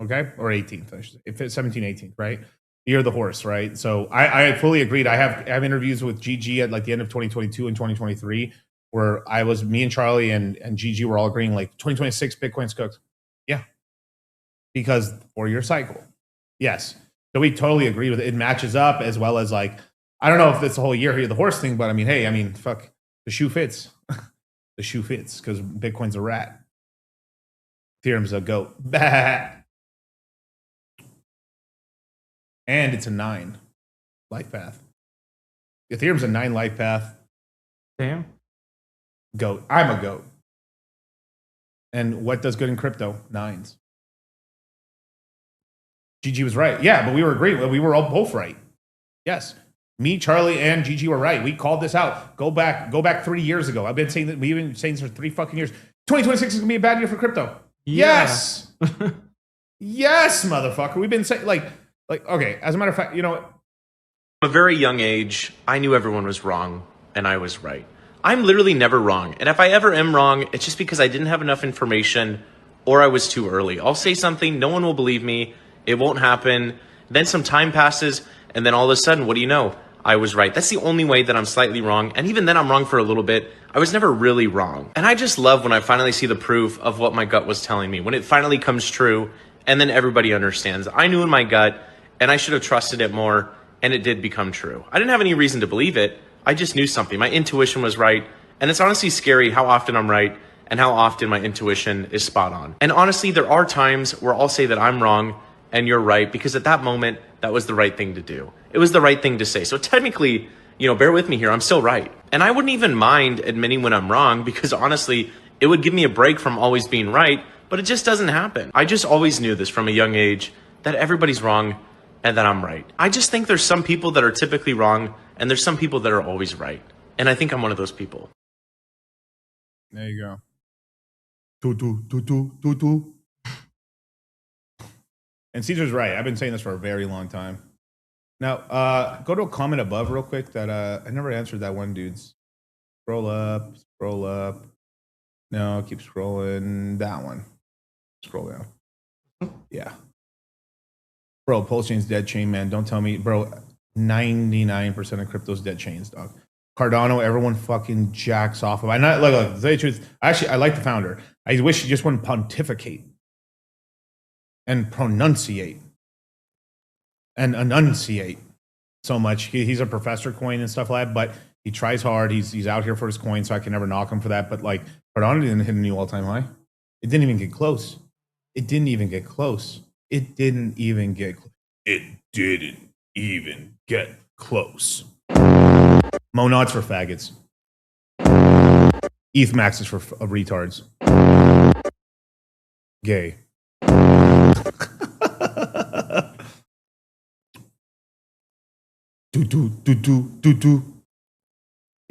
okay, or 18th, I should say. If it's 17, 18th, right? The year of the horse, right? So I fully agreed. I have interviews with GG at like the end of 2022 and 2023. Where me and Charlie and GG were all agreeing like 2026 Bitcoin's cooked. Yeah. Because 4-year cycle. Yes. So we totally agree with it. It matches up as well as like, I don't know if it's the whole year here, the horse thing, but I mean, hey, fuck, the shoe fits. The shoe fits because Bitcoin's a rat. Ethereum's a goat. And it's a 9 life path. Ethereum's a 9 life path. Damn. Goat. I'm a goat. And what does good in crypto? 9s. GG was right. Yeah, but we were agreeing. We were all both right. Yes. Me, Charlie, and GG were right. We called this out. Go back 3 years ago. I've been saying that. We've been saying this for 3 fucking years. 2026 is gonna be a bad year for crypto. Yeah. Yes. Yes, motherfucker. We've been saying like okay. As a matter of fact, you know, From a very young age, I knew everyone was wrong and I was right. I'm literally never wrong. And if I ever am wrong, it's just because I didn't have enough information or I was too early. I'll say something, no one will believe me. It won't happen. Then some time passes, and then all of a sudden, what do you know? I was right. That's the only way that I'm slightly wrong. And even then I'm wrong for a little bit. I was never really wrong. And I just love when I finally see the proof of what my gut was telling me, when it finally comes true, and then everybody understands. I knew in my gut, and I should have trusted it more, and it did become true. I didn't have any reason to believe it. I just knew something. My intuition was right. And it's honestly scary how often I'm right and how often my intuition is spot on. And honestly, there are times where I'll say that I'm wrong and you're right, because at that moment, that was the right thing to do. It was the right thing to say. So technically, bear with me here, I'm still right. And I wouldn't even mind admitting when I'm wrong, because honestly, it would give me a break from always being right, but it just doesn't happen. I just always knew this from a young age, that everybody's wrong and that I'm right. I just think there's some people that are typically wrong and there's some people that are always right. And I think I'm one of those people. There you go. Do. And Caesar's right. I've been saying this for a very long time. Now, go to a comment above real quick that I never answered that one dude's. Scroll up. No, keep scrolling. That one. Scroll down. Yeah. Bro, Pulse Chain's dead chain, man. Don't tell me. Bro, 99% of crypto's dead chains, dog. Cardano, everyone fucking jacks off of. I not look, to tell you the truth. Actually, I like the founder. I wish he just wouldn't pontificate and pronunciate and enunciate so much. He's a professor coin and stuff like that, but he tries hard. He's out here for his coin, so I can never knock him for that. But like Cardano didn't hit a new all-time high. It didn't even get close. It didn't even get close. Monods for faggots. ETH max is for retards. Gay. do.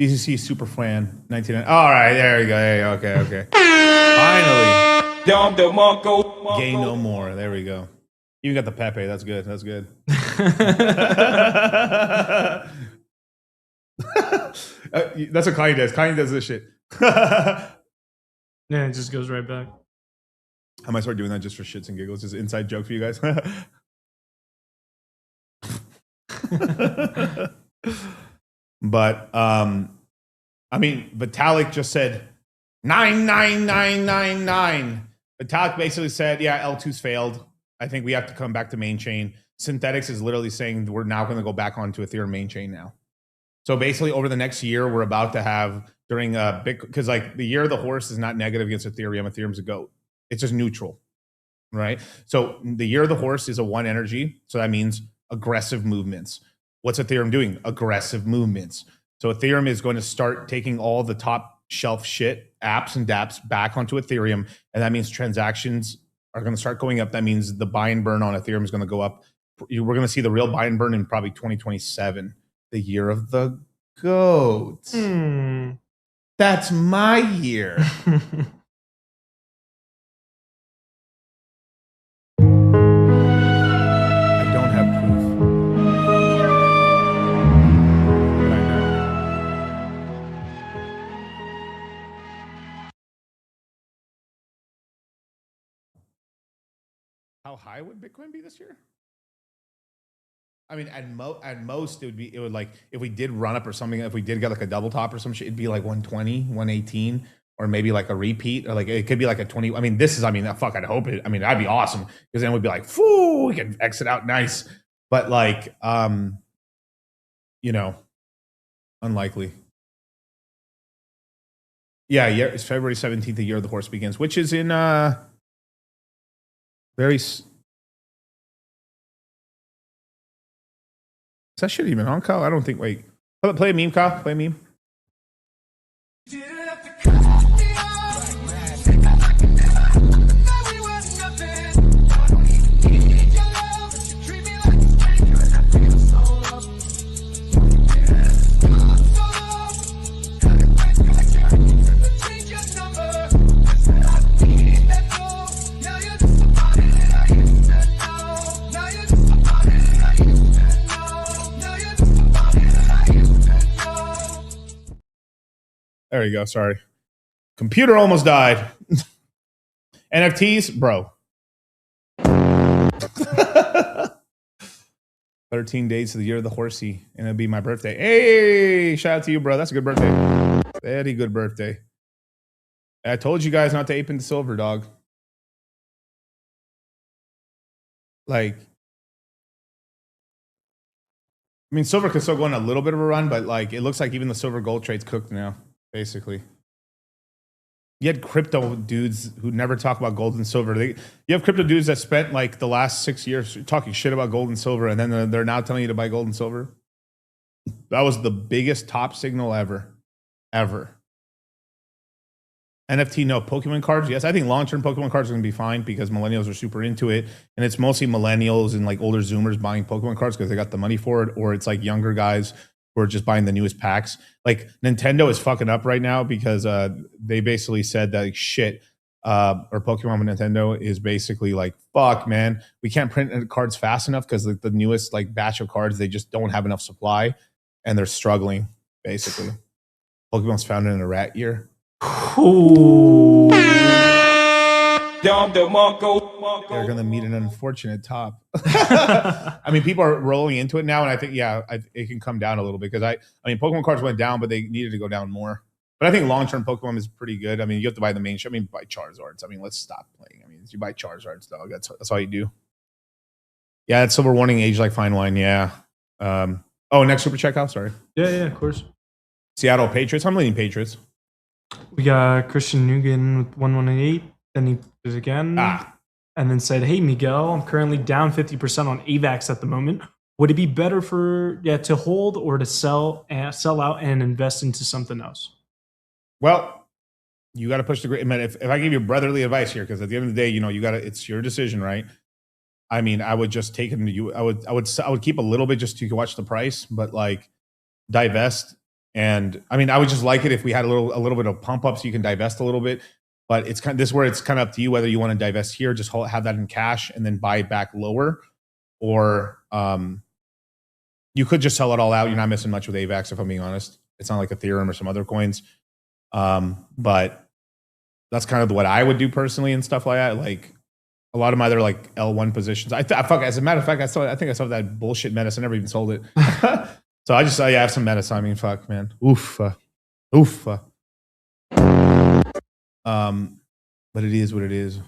DCC super fan 19. All right, there we go. Okay. Finally. Gay no more. There we go. You got the Pepe. That's good. That's what Kanye does. Kanye does this shit. Yeah, it just goes right back. I might start doing that just for shits and giggles. Just inside joke for you guys. But Vitalik just said 99999. Vitalik basically said, yeah, L2's failed. I think we have to come back to main chain. Synthetics is literally saying we're now going to go back onto Ethereum main chain now. So basically, over the next year, we're about to have during because like the year of the horse is not negative against Ethereum. Ethereum's a goat. It's just neutral, right? So the year of the horse is a 1 energy. So that means aggressive movements. What's Ethereum doing? Aggressive movements. So Ethereum is going to start taking all the top shelf shit, apps and dApps back onto Ethereum. And that means transactions are going to start going up. That means the buy and burn on Ethereum is going to go up. We're going to see the real buy and burn in probably 2027, the year of the goat. That's my year. I don't have proof. But I know. How high would Bitcoin be this year? I mean, at most it would like, if we did run up or something, if we did get like a double top or some shit, it'd be like 120, 118, or maybe like a repeat, or like it could be like a 20. I mean, fuck, I'd hope it. I mean, that'd be awesome, because then we'd be like, "Foo, we can exit out nice." But like, unlikely. Yeah, it's February 17th, the year of the horse begins, which is in very. Is that shit even on, Kyle? I don't think. Wait, play a meme, Kyle. Play a meme. There you go. Sorry. Computer almost died. NFTs, bro. 13 days to the year of the horsey, and it'll be my birthday. Hey, shout out to you, bro. That's a good birthday. Very good birthday. I told you guys not to ape into silver, dog. Like, I mean, silver could still go on a little bit of a run, but like, it looks like even the silver gold trade's cooked now, basically. You had crypto dudes who never talk about gold and silver. You have crypto dudes that spent like the last 6 years talking shit about gold and silver, and then they're now telling you to buy gold and silver. That was the biggest top signal ever. NFT, no. Pokemon cards, yes. I think long-term Pokemon cards are going to be fine because millennials are super into it. And it's mostly millennials and like older Zoomers buying Pokemon cards because they got the money for it. Or it's like younger guys who are just buying the newest packs. Like Nintendo is fucking up right now because they basically said that like, shit, or Pokemon with Nintendo is basically like, fuck, man. We can't print cards fast enough because like, the newest like batch of cards, they just don't have enough supply. And they're struggling, basically. Pokemon's founded in a rat year. Ooh. They're going to meet an unfortunate top. I mean, people are rolling into it now, and I think, it can come down a little bit because I mean, Pokemon cards went down, but they needed to go down more. But I think long-term Pokemon is pretty good. I mean, you have to buy the main shit. I mean, buy Charizards. I mean, let's stop playing. I mean, you buy Charizards, dog. That's all you do. Yeah, that's Silver Warning, age like fine wine. Yeah. Next super checkout. Sorry. Yeah, of course. Seattle Patriots. I'm leaning Patriots. We got Christian Nugent with 118. Then he did again. And then said, "Hey, Miguel, I'm currently down 50% on AVAX at the moment. Would it be better to hold or to sell out and invest into something else?" Well, you got to push the grid. I mean, if I give you brotherly advice here, because at the end of the day, you got to. It's your decision, right? I mean, I would just take it into you. I would keep a little bit just to watch the price, but like divest. And I mean, I would just like it if we had a little bit of pump up, so you can divest a little bit. But this is where it's kind of up to you whether you want to divest here, just have that in cash, and then buy back lower, or you could just sell it all out. You're not missing much with AVAX, if I'm being honest. It's not like Ethereum or some other coins, but that's kind of what I would do personally and stuff like that. Like a lot of my other like L1 positions. As a matter of fact, I think I saw that bullshit Menace. I never even sold it. So I just I have some Menace. I mean, fuck, man. Oof. But it is what it is.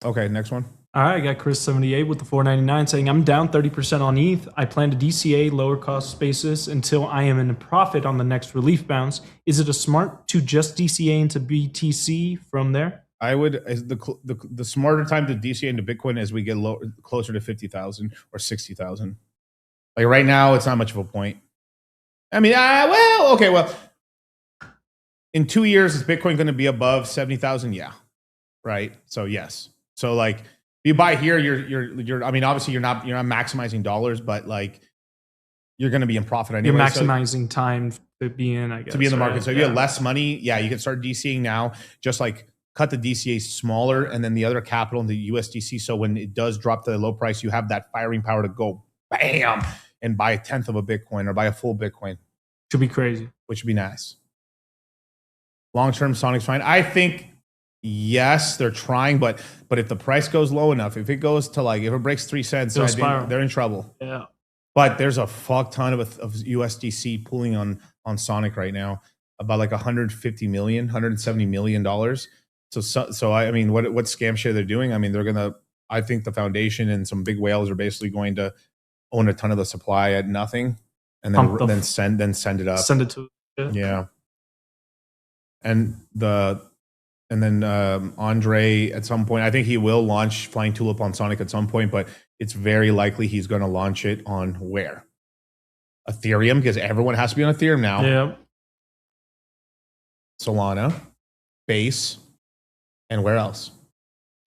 Okay, next one. All right, I got Chris78 with the 499 saying, "I'm down 30% on ETH. I plan to DCA lower cost basis until I am in a profit on the next relief bounce. Is it a smart to just DCA into BTC from there?" I would the smarter time to DCA into Bitcoin as we get closer to 50,000 or 60,000. Like right now, it's not much of a point. I mean, well, in 2 years, is Bitcoin going to be above 70,000? Yeah, right. So yes. So like, if you buy here, you're. I mean, obviously, you're not maximizing dollars, but like, you're going to be in profit anyway. You're maximizing time to be in, I guess. To be in the market. Right? So if you have less money, yeah, you can start DCing now. Just like cut the DCA smaller and then the other capital in the USDC. So when it does drop to the low price, you have that firing power to go bam and buy a 1/10 of a Bitcoin or buy a full Bitcoin. Should be crazy. Which would be nice. Long-term Sonic's fine. I think, yes, they're trying, but if the price goes low enough, if it goes to like, if it breaks 3 cents, they're in trouble. Yeah. But there's a fuck ton of USDC pooling on Sonic right now, about like 150 million, 170 million dollars. So I mean, what scam shit they're doing? I mean, I think the foundation and some big whales are basically going to own a ton of the supply at nothing, and then send it up. Send it to yeah. And then Andre at some point, I think he will launch Flying Tulip on Sonic at some point, but it's very likely he's going to launch it on where? Ethereum, because everyone has to be on Ethereum now. Yeah. Solana, Base, and where else?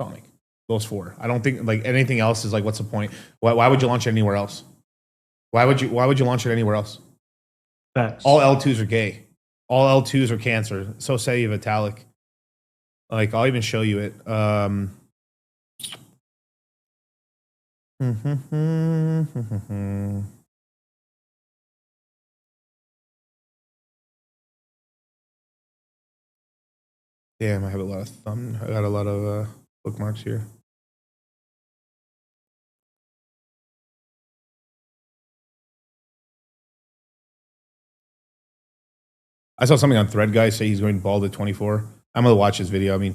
Sonic. Those 4. I don't think like anything else is like, what's the point? Why would you launch it anywhere else? Why would you launch it anywhere else? Facts. All L2s are gay. All L2s are cancer. So say Vitalik. Like, I'll even show you it. Damn, I have a lot of I got a lot of bookmarks here. I saw something on Thread Guy say he's going bald at 24. I'm gonna watch his video. I mean,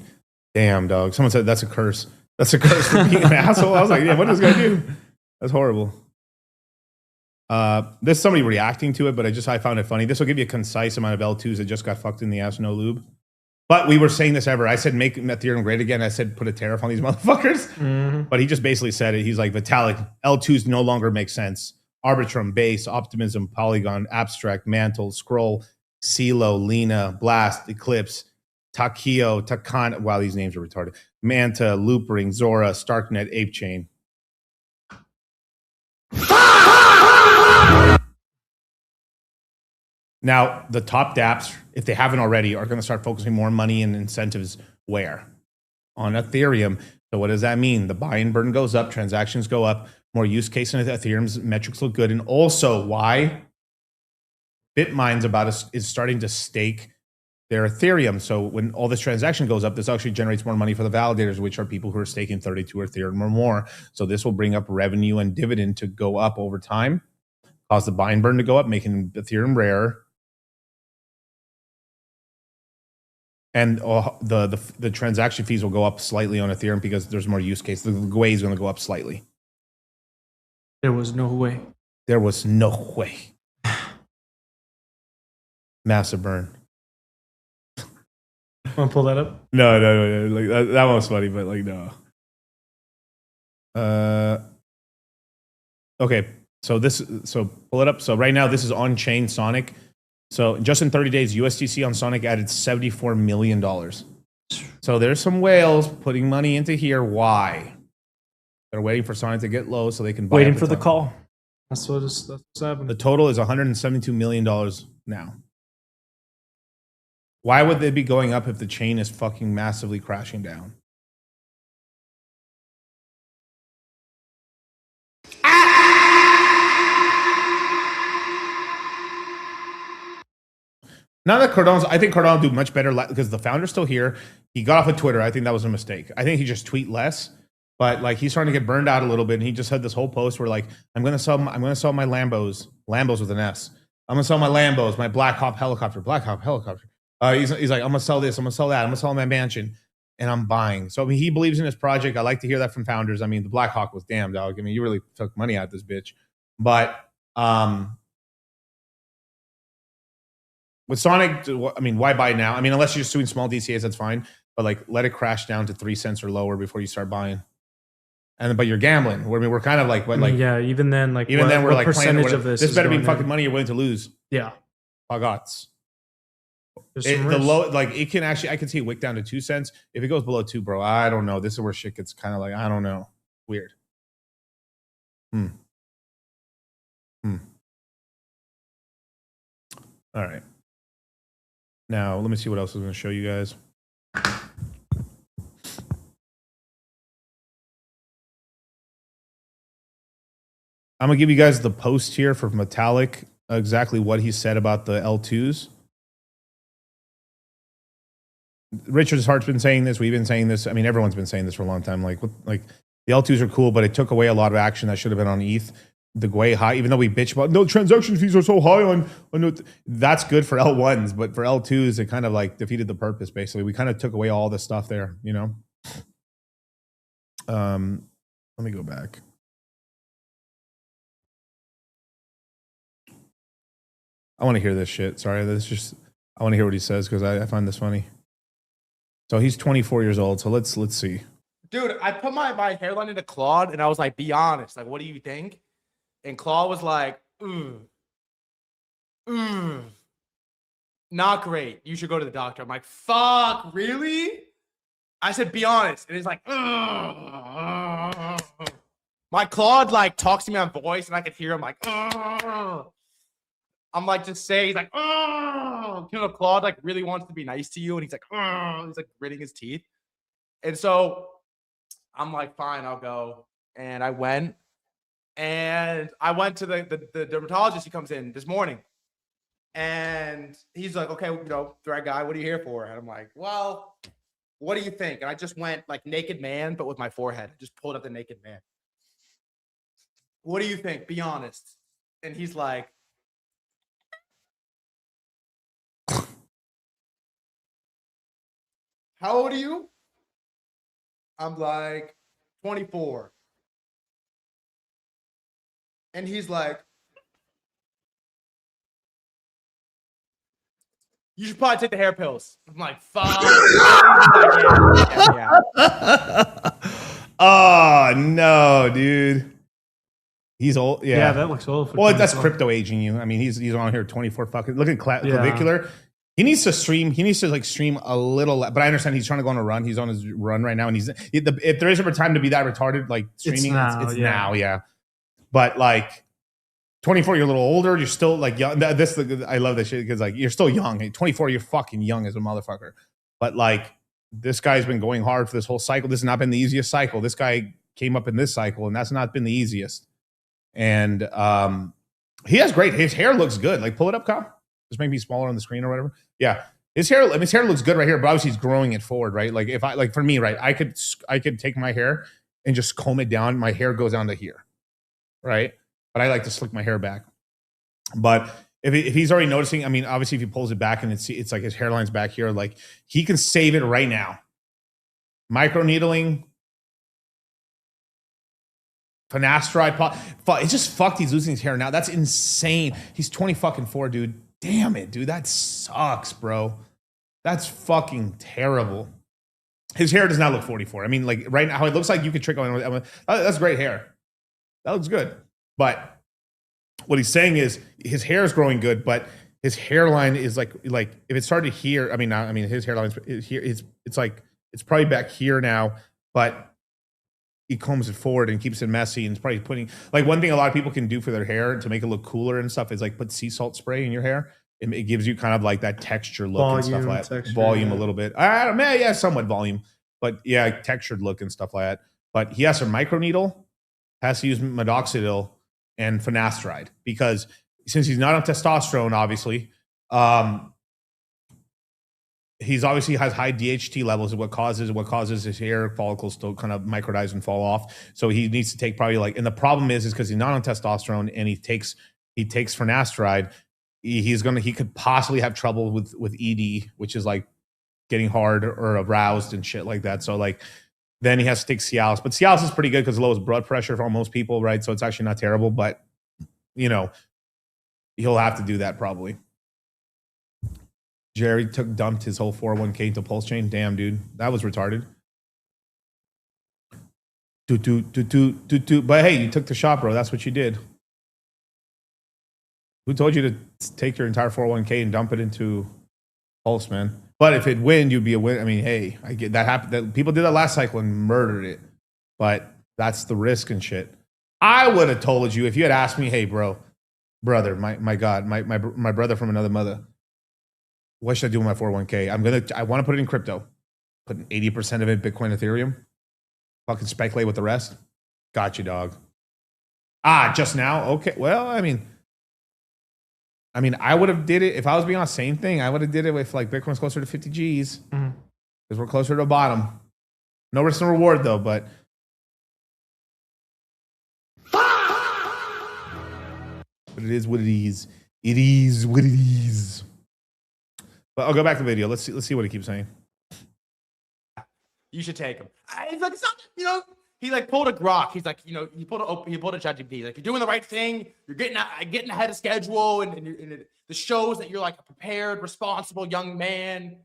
damn, dog. Someone said that's a curse. That's a curse for being an asshole. I was like, yeah, what is this guy do? That's horrible. There's somebody reacting to it, but I found it funny. This will give you a concise amount of L2s that just got fucked in the ass, no lube. But we were saying this ever. I said, make Ethereum great again. I said, put a tariff on these motherfuckers. Mm-hmm. But he just basically said it. He's like, Vitalik, L2s no longer make sense. Arbitrum, Base, Optimism, Polygon, Abstract, Mantle, Scroll, CeeLo, Lena, Blast, Eclipse, Takio, Takan. Wow, these names are retarded. Manta, Loopring, Zora, Starknet, ApeChain. Now, the top dApps, if they haven't already, are going to start focusing more money and incentives where? On Ethereum. So what does that mean? The buy and burn goes up, transactions go up, more use case in Ethereum's metrics look good. And also, why? Bitmine's is starting to stake their Ethereum. So when all this transaction goes up, this actually generates more money for the validators, which are people who are staking 32 Ethereum or more. So this will bring up revenue and dividend to go up over time, cause the buy and burn to go up, making Ethereum rarer. And the transaction fees will go up slightly on Ethereum because there's more use case. The GUI is going to go up slightly. There was no way. There was no way. Massive burn. Want to pull that up? No. Like that one was funny, but like no. Okay. So pull it up. So right now this is on-chain Sonic. So just in 30 days, USDC on Sonic added $74 million. So there's some whales putting money into here. Why? They're waiting for Sonic to get low so they can buy. Waiting for the call. That's what's happening. The total is $172 million now. Why would they be going up if the chain is fucking massively crashing down? Now that I think Cardano will do much better because the founder's still here. He got off of Twitter. I think that was a mistake. I think he just tweet less, but like he's starting to get burned out a little bit. And he just had this whole post where like, I'm going to sell my Lambos with an S. I'm going to sell my Lambos, my Black Hawk helicopter. He's like, I'm going to sell this. I'm going to sell that. I'm going to sell my mansion. And I'm buying. So I mean, he believes in his project. I like to hear that from founders. I mean, the Black Hawk was damn, dog. I mean, you really took money out of this bitch. But With Sonic, I mean, why buy now? I mean, unless you're just doing small DCAs, that's fine. But like, let it crash down to 3 cents or lower before you start buying. But you're gambling. I mean, we're kind of like, what, like, yeah. Even then, like, even then, we're like percentage of this. This better be going fucking in? money you're willing to lose. Yeah. Pagats. There's The some risk. low, like, it can actually, I can see it wick down to 2 cents. If it goes below 2, bro, I don't know. This is where shit gets kind of like, I don't know. Weird. All right. Now, let me see what else I was going to show you guys. I'm going to give you guys the post here for Metallic, exactly what he said about the L2s. Richard's Hart's been saying this. We've been saying this. I mean, everyone's been saying this for a long time. Like the L2s are cool, but it took away a lot of action that should have been on ETH. The way high, even though we bitch about no transaction fees are so high on that's good for L1s, but for L2s, it kind of like defeated the purpose. Basically, we kind of took away all the stuff there. You know. Let me go back. I want to hear this shit. Sorry, I want to hear what he says because I find this funny. So he's 24 years old. So let's see. Dude, I put my hairline into Claude and I was like, be honest. Like, what do you think? And Claude was like, not great. You should go to the doctor. I'm like, fuck, really? I said, be honest. And he's like, my Claude like talks to me on voice and I could hear him like, I'm like, just say, he's like, Claude like really wants to be nice to you. And he's like gritting his teeth. And so I'm like, fine, I'll go. And I went. And I went to the dermatologist. He comes in this morning. And he's like, okay, thread guy, what are you here for? And I'm like, well, what do you think? And I just went like naked man, but with my forehead. Just pulled up the naked man. What do you think? Be honest. And he's like, how old are you? I'm like, 24. And he's like, you should probably take the hair pills. I'm like, fuck. Yeah. Oh, no, dude. He's old. Yeah, Yeah, that looks old. Well, that's crypto aging you. I mean, he's on here 24 fucking. Look at clavicular. He needs to stream. He needs to like stream a little. But I understand he's trying to go on a run. He's on his run right now, and if there is ever time to be that retarded, like streaming, it's now. Yeah. But like 24, you're a little older. You're still like young. I love this shit because like you're still young. At 24, you're fucking young as a motherfucker. But like this guy's been going hard for this whole cycle. This has not been the easiest cycle. This guy came up in this cycle, and that's not been the easiest. And he has great. His hair looks good. Like pull it up, Kyle. Just make me smaller on the screen or whatever. Yeah, his hair looks good right here. But obviously, he's growing it forward, right? Like if I like for me, right, I could take my hair and just comb it down. My hair goes down to here. Right, but I like to slick my hair back. But if he's already noticing, I mean, obviously, if he pulls it back and it's like his hairline's back here, like he can save it right now. Micro needling, finasteride, it's just fucked. He's losing his hair now. That's insane. He's 24, dude. Damn it, dude. That sucks, bro. That's fucking terrible. His hair does not look 44. I mean, like right now, it looks like you could trick on. That's great hair. That looks good. But what he's saying is his hair is growing good, but his hairline is like if it started here, his hairline is here. It's like it's probably back here now, but he combs it forward and keeps it messy and it's probably putting like one thing a lot of people can do for their hair to make it look cooler and stuff is like put sea salt spray in your hair. It gives you kind of like that texture look and stuff like that. Volume a little bit. I don't know, yeah, somewhat volume, but yeah, textured look and stuff like that. But he has to microneedle. Has to use minoxidil and finasteride because since he's not on testosterone, obviously, he's obviously has high DHT levels, what causes his hair follicles to kind of microtize and fall off. So he needs to take probably like, and the problem is because he's not on testosterone and he takes finasteride, he could possibly have trouble with ED, which is like getting hard or aroused and shit like that. So like. Then he has to take Cialis. But Cialis is pretty good because it lowers blood pressure for most people, right? So it's actually not terrible. But, he'll have to do that probably. Jerry dumped his whole 401k into Pulse Chain. Damn, dude, that was retarded. But hey, you took the shot, bro. That's what you did. Who told you to take your entire 401k and dump it into Pulse, man? But if it win, you'd be a win. I mean, hey, I get that happened. That people did that last cycle and murdered it. But that's the risk and shit. I would have told you if you had asked me, hey, brother, my God, my brother from another mother. What should I do with my 401k? I want to put it in crypto. Put 80% of it Bitcoin, Ethereum. Fucking speculate with the rest. Got you, dog. Just now? Okay. Well, I mean, I would have did it if I was being on the same thing. I would have did it if like Bitcoin's closer to 50 G's because we're closer to the bottom. No risk, no reward though. But it is what it is. It is what it is. But I'll go back to the video. Let's see what he keeps saying. You should take him. He's like, he like pulled a grok. He's like, he pulled a ChatGPT. Like, you're doing the right thing. You're getting ahead of schedule, and it shows that you're like a prepared, responsible young man.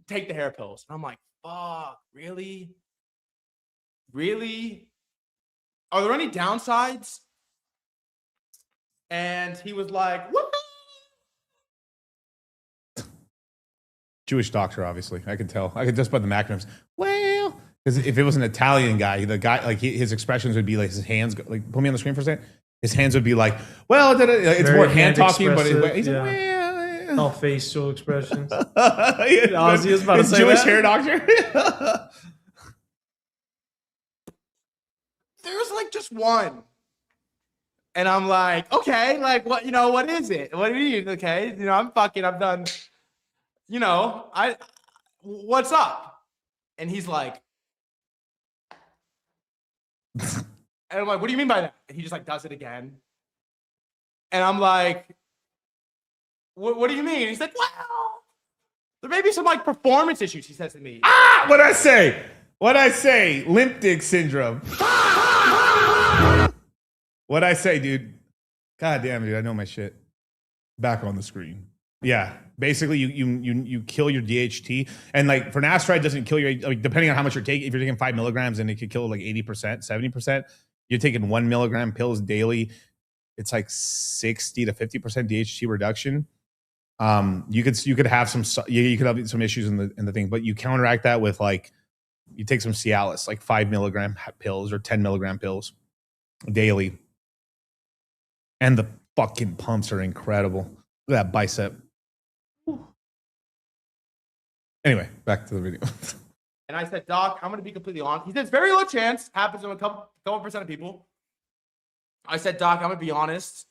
Take the hair pills. And I'm like, fuck, really? Really? Are there any downsides? And he was like, what? Jewish doctor, obviously. I could tell. I could just by the acronyms. Well, because if it was an Italian guy, the guy like his expressions would be like his hands. Like, put me on the screen for a second. His hands would be like, well, it's Very more hand talking, but he's yeah. like, well, all facial expressions. Ozzy was about to say Jewish that. hair doctor. There's like just one. And I'm like, okay, like what, what is it? What do you mean? Okay. I'm done. What's up? And he's like, and I'm like, what do you mean by that? And he just like does it again. And I'm like, what do you mean? And he's like, well, there may be some like performance issues, he says to me. What'd I say? Limp dick syndrome. What'd I say, dude? God damn, dude, I know my shit. Back on the screen. Yeah. Basically, you kill your DHT, and like finasteride doesn't kill your. Like, depending on how much you're taking, if you're taking 5 milligrams, and it could kill like 80%, 70%. You're taking 1 milligram pills daily. It's like 60 to 50% DHT reduction. You could have some issues in the thing, but you counteract that with like you take some Cialis, like 5 milligram pills or 10 milligram pills daily, and the fucking pumps are incredible. Look at that bicep. Anyway, back to the video. And I said, Doc, I'm going to be completely honest. He says, very low chance. Happens to a couple percent of people. I said, Doc, I'm going to be honest.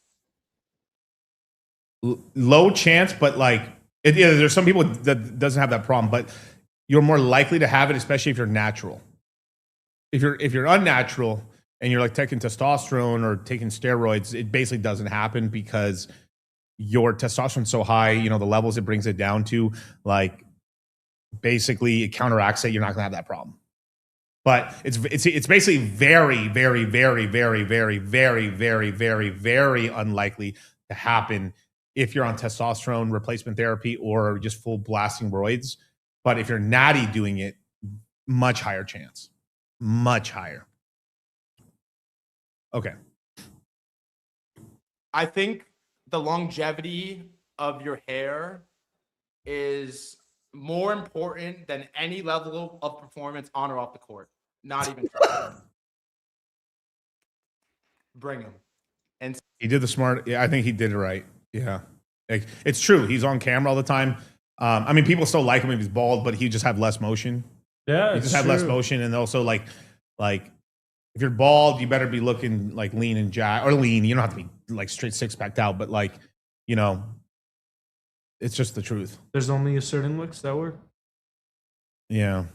Low chance, but like, there's some people that doesn't have that problem, but you're more likely to have it, especially if you're natural. If you're unnatural and you're like taking testosterone or taking steroids, it basically doesn't happen because your testosterone's so high, the levels it brings it down to, like, basically it counteracts it. You're not gonna have that problem. But it's basically very, very, very, very, very, very, very, very, very unlikely to happen if you're on testosterone replacement therapy or just full blasting roids. But if you're natty doing it, much higher chance. Much higher. Okay. I think the longevity of your hair is more important than any level of performance on or off the court. Not even try. Bring him. And he did the smart. Yeah, I think he did it right. Yeah, like, it's true. He's on camera all the time. I mean, people still like him if he's bald, but he just have less motion. Yeah, he just have less motion, and also like if you're bald, you better be looking like lean and jack or lean. You don't have to be like straight six packed out, but like it's just the truth. There's only a certain looks that work. Yeah.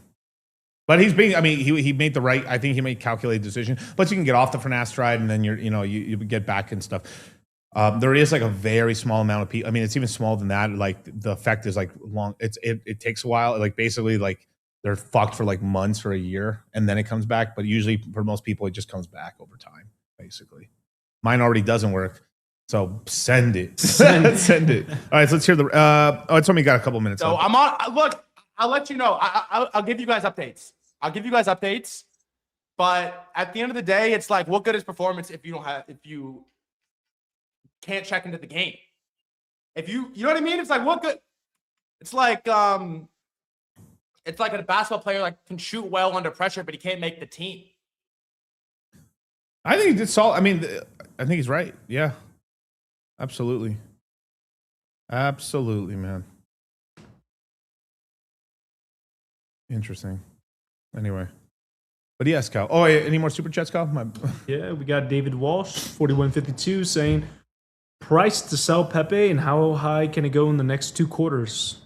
But he's being, I mean, he made the right, I think he made calculated decision. But you can get off the finasteride and then you get back and stuff. There is like a very small amount of people. I mean, it's even smaller than that. Like the effect is like long. It takes a while. Like basically like they're fucked for like months or a year and then it comes back. But usually for most people, it just comes back over time, basically. Mine already doesn't work. So send it. Send it. All right, so let's hear the. It's only got a couple minutes. So left. I'm on. Look, I'll let you know. I'll give you guys updates. But at the end of the day, it's like, what good is performance if you can't check into the game? If you know what I mean? It's like, what good? It's like a basketball player like can shoot well under pressure, but he can't make the team. I think he did solid. I mean, I think he's right. Yeah, absolutely, man. Interesting. Anyway, but yes, Cal. Oh, yeah, any more super chats, Cal? Yeah, we got David Walsh, 4152, saying price to sell Pepe and how high can it go in the next 2 quarters?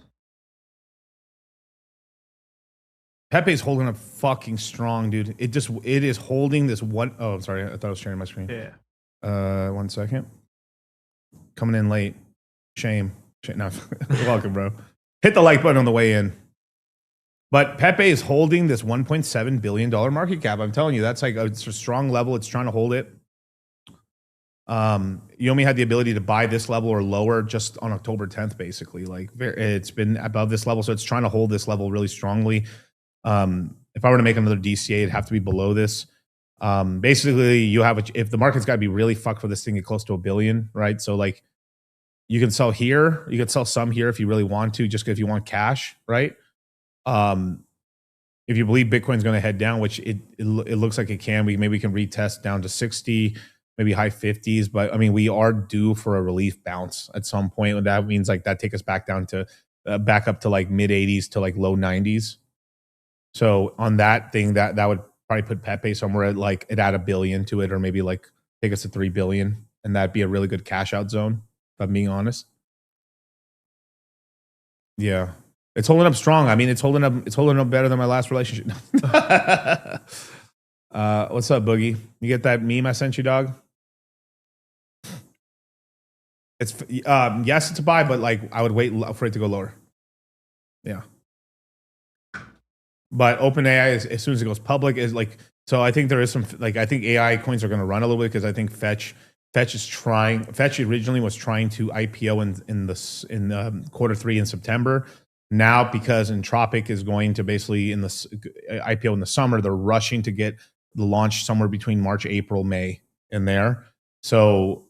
Pepe's holding up fucking strong, dude. It is holding this one. Oh, I'm sorry. I thought I was sharing my screen. Yeah. 1 second. Coming in late. Shame. No, welcome, bro. Hit the like button on the way in. But Pepe is holding this $1.7 billion market cap. I'm telling you, that's like it's a strong level. It's trying to hold it. You only had the ability to buy this level or lower just on October 10th, basically. Like it's been above this level, so it's trying to hold this level really strongly. If I were to make another DCA, it'd have to be below this. Basically, you have if the market's got to be really fucked for this thing to get close to $1 billion, right? So like, you can sell here, you can sell some here if you really want to, just if you want cash, right? If you believe Bitcoin's going to head down, which it looks like it can, maybe we can retest down to 60, maybe high 50s. But I mean, we are due for a relief bounce at some point. And that means like that take us back down to back up to like mid 80s to like low 90s. So on that thing, that would probably put Pepe somewhere at like it add $1 billion to it, or maybe like take us to 3 billion, and that'd be a really good cash out zone, if I'm being honest. Yeah. It's holding up strong. I mean, it's holding up better than my last relationship. What's up, Boogie? You get that meme I sent you, dog? It's yes, it's a buy, but like I would wait for it to go lower. Yeah. But OpenAI, as soon as it goes public, is like, so I think there is some, like, I think AI coins are going to run a little bit because I think Fetch originally was trying to IPO in Q3 in September. Now, because Entropic is going to basically IPO in the summer, they're rushing to get the launch somewhere between March, April, May in there. So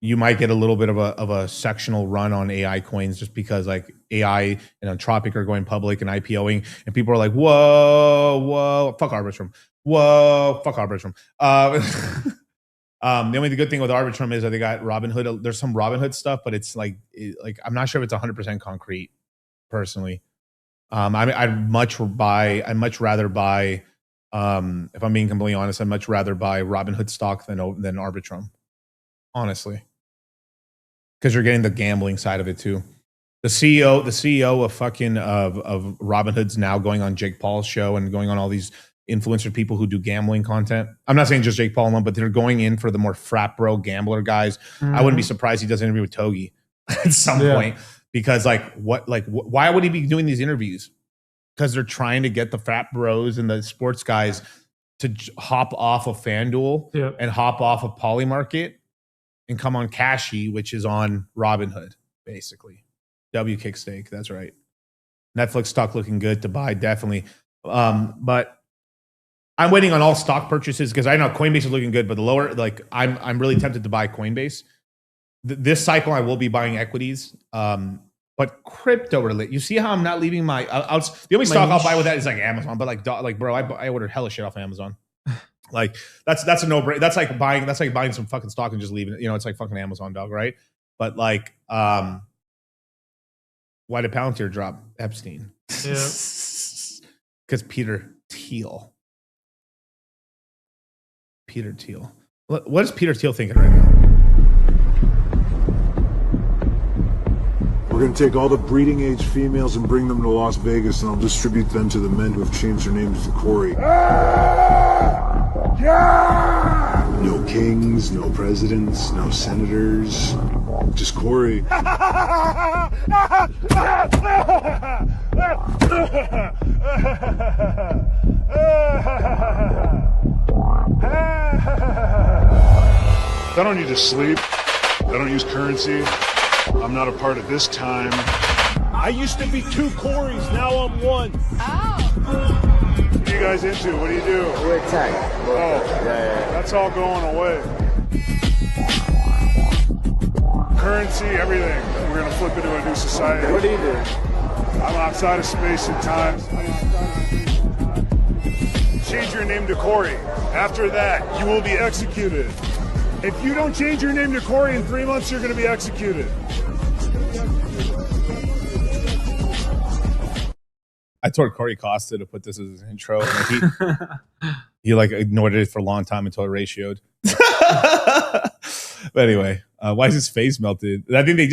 you might get a little bit of a sectional run on AI coins just because like AI and Entropic are going public and IPOing, and people are like, whoa, fuck Arbitrum. Whoa, fuck Arbitrum. The only good thing with Arbitrum is that they got Robinhood. There's some Robinhood stuff, but it's like I'm not sure if it's 100% concrete. Personally, I'd much rather buy. If I'm being completely honest, I'd much rather buy Robinhood stock than Arbitrum. Honestly, because you're getting the gambling side of it too. The CEO of fucking of Robinhood's now going on Jake Paul's show and going on all these influencer people who do gambling content. I'm not saying just Jake Paul alone, but they're going in for the more frat bro gambler guys. I wouldn't be surprised he does an interview with Togi at some point. Because why would he be doing these interviews? Because they're trying to get the frat bros and the sports guys to hop off of FanDuel and hop off of Polymarket and come on Cashy, which is on Robinhood, basically. Kickstake, that's right. Netflix stock looking good to buy, definitely. But I'm waiting on all stock purchases because I know Coinbase is looking good, but the lower, like I'm really tempted to buy Coinbase. This cycle, I will be buying equities, but crypto related. You see how I'm not leaving my. The only stock I'll buy with that is like Amazon. But like bro, I ordered hella shit off Amazon. Like that's a no brainer. That's like buying some fucking stock and just leaving it. You know, it's like fucking Amazon, dog, right? But like, why did Palantir drop? Epstein. Yeah. Because Peter Thiel. What is Peter Thiel thinking right now? We're going to take all the breeding age females and bring them to Las Vegas, and I'll distribute them to the men who have changed their names to Corey. No kings, no presidents, no senators, just Corey. I don't need to sleep. don't use currency. I'm not a part of this time. I used to be 2 Corys, now I'm 1. What are you guys into? What do you do? We're tight. Oh, that's all going away. Currency, everything. We're gonna flip into a new society. What do you do? I'm outside of space and time. Change your name to Corey. After that, you will be executed. If you don't change your name to Corey in 3 months, you're going to be executed. I told Corey Costa to put this as his intro, and he like ignored it for a long time until it ratioed. But anyway, why is his face melted? I think they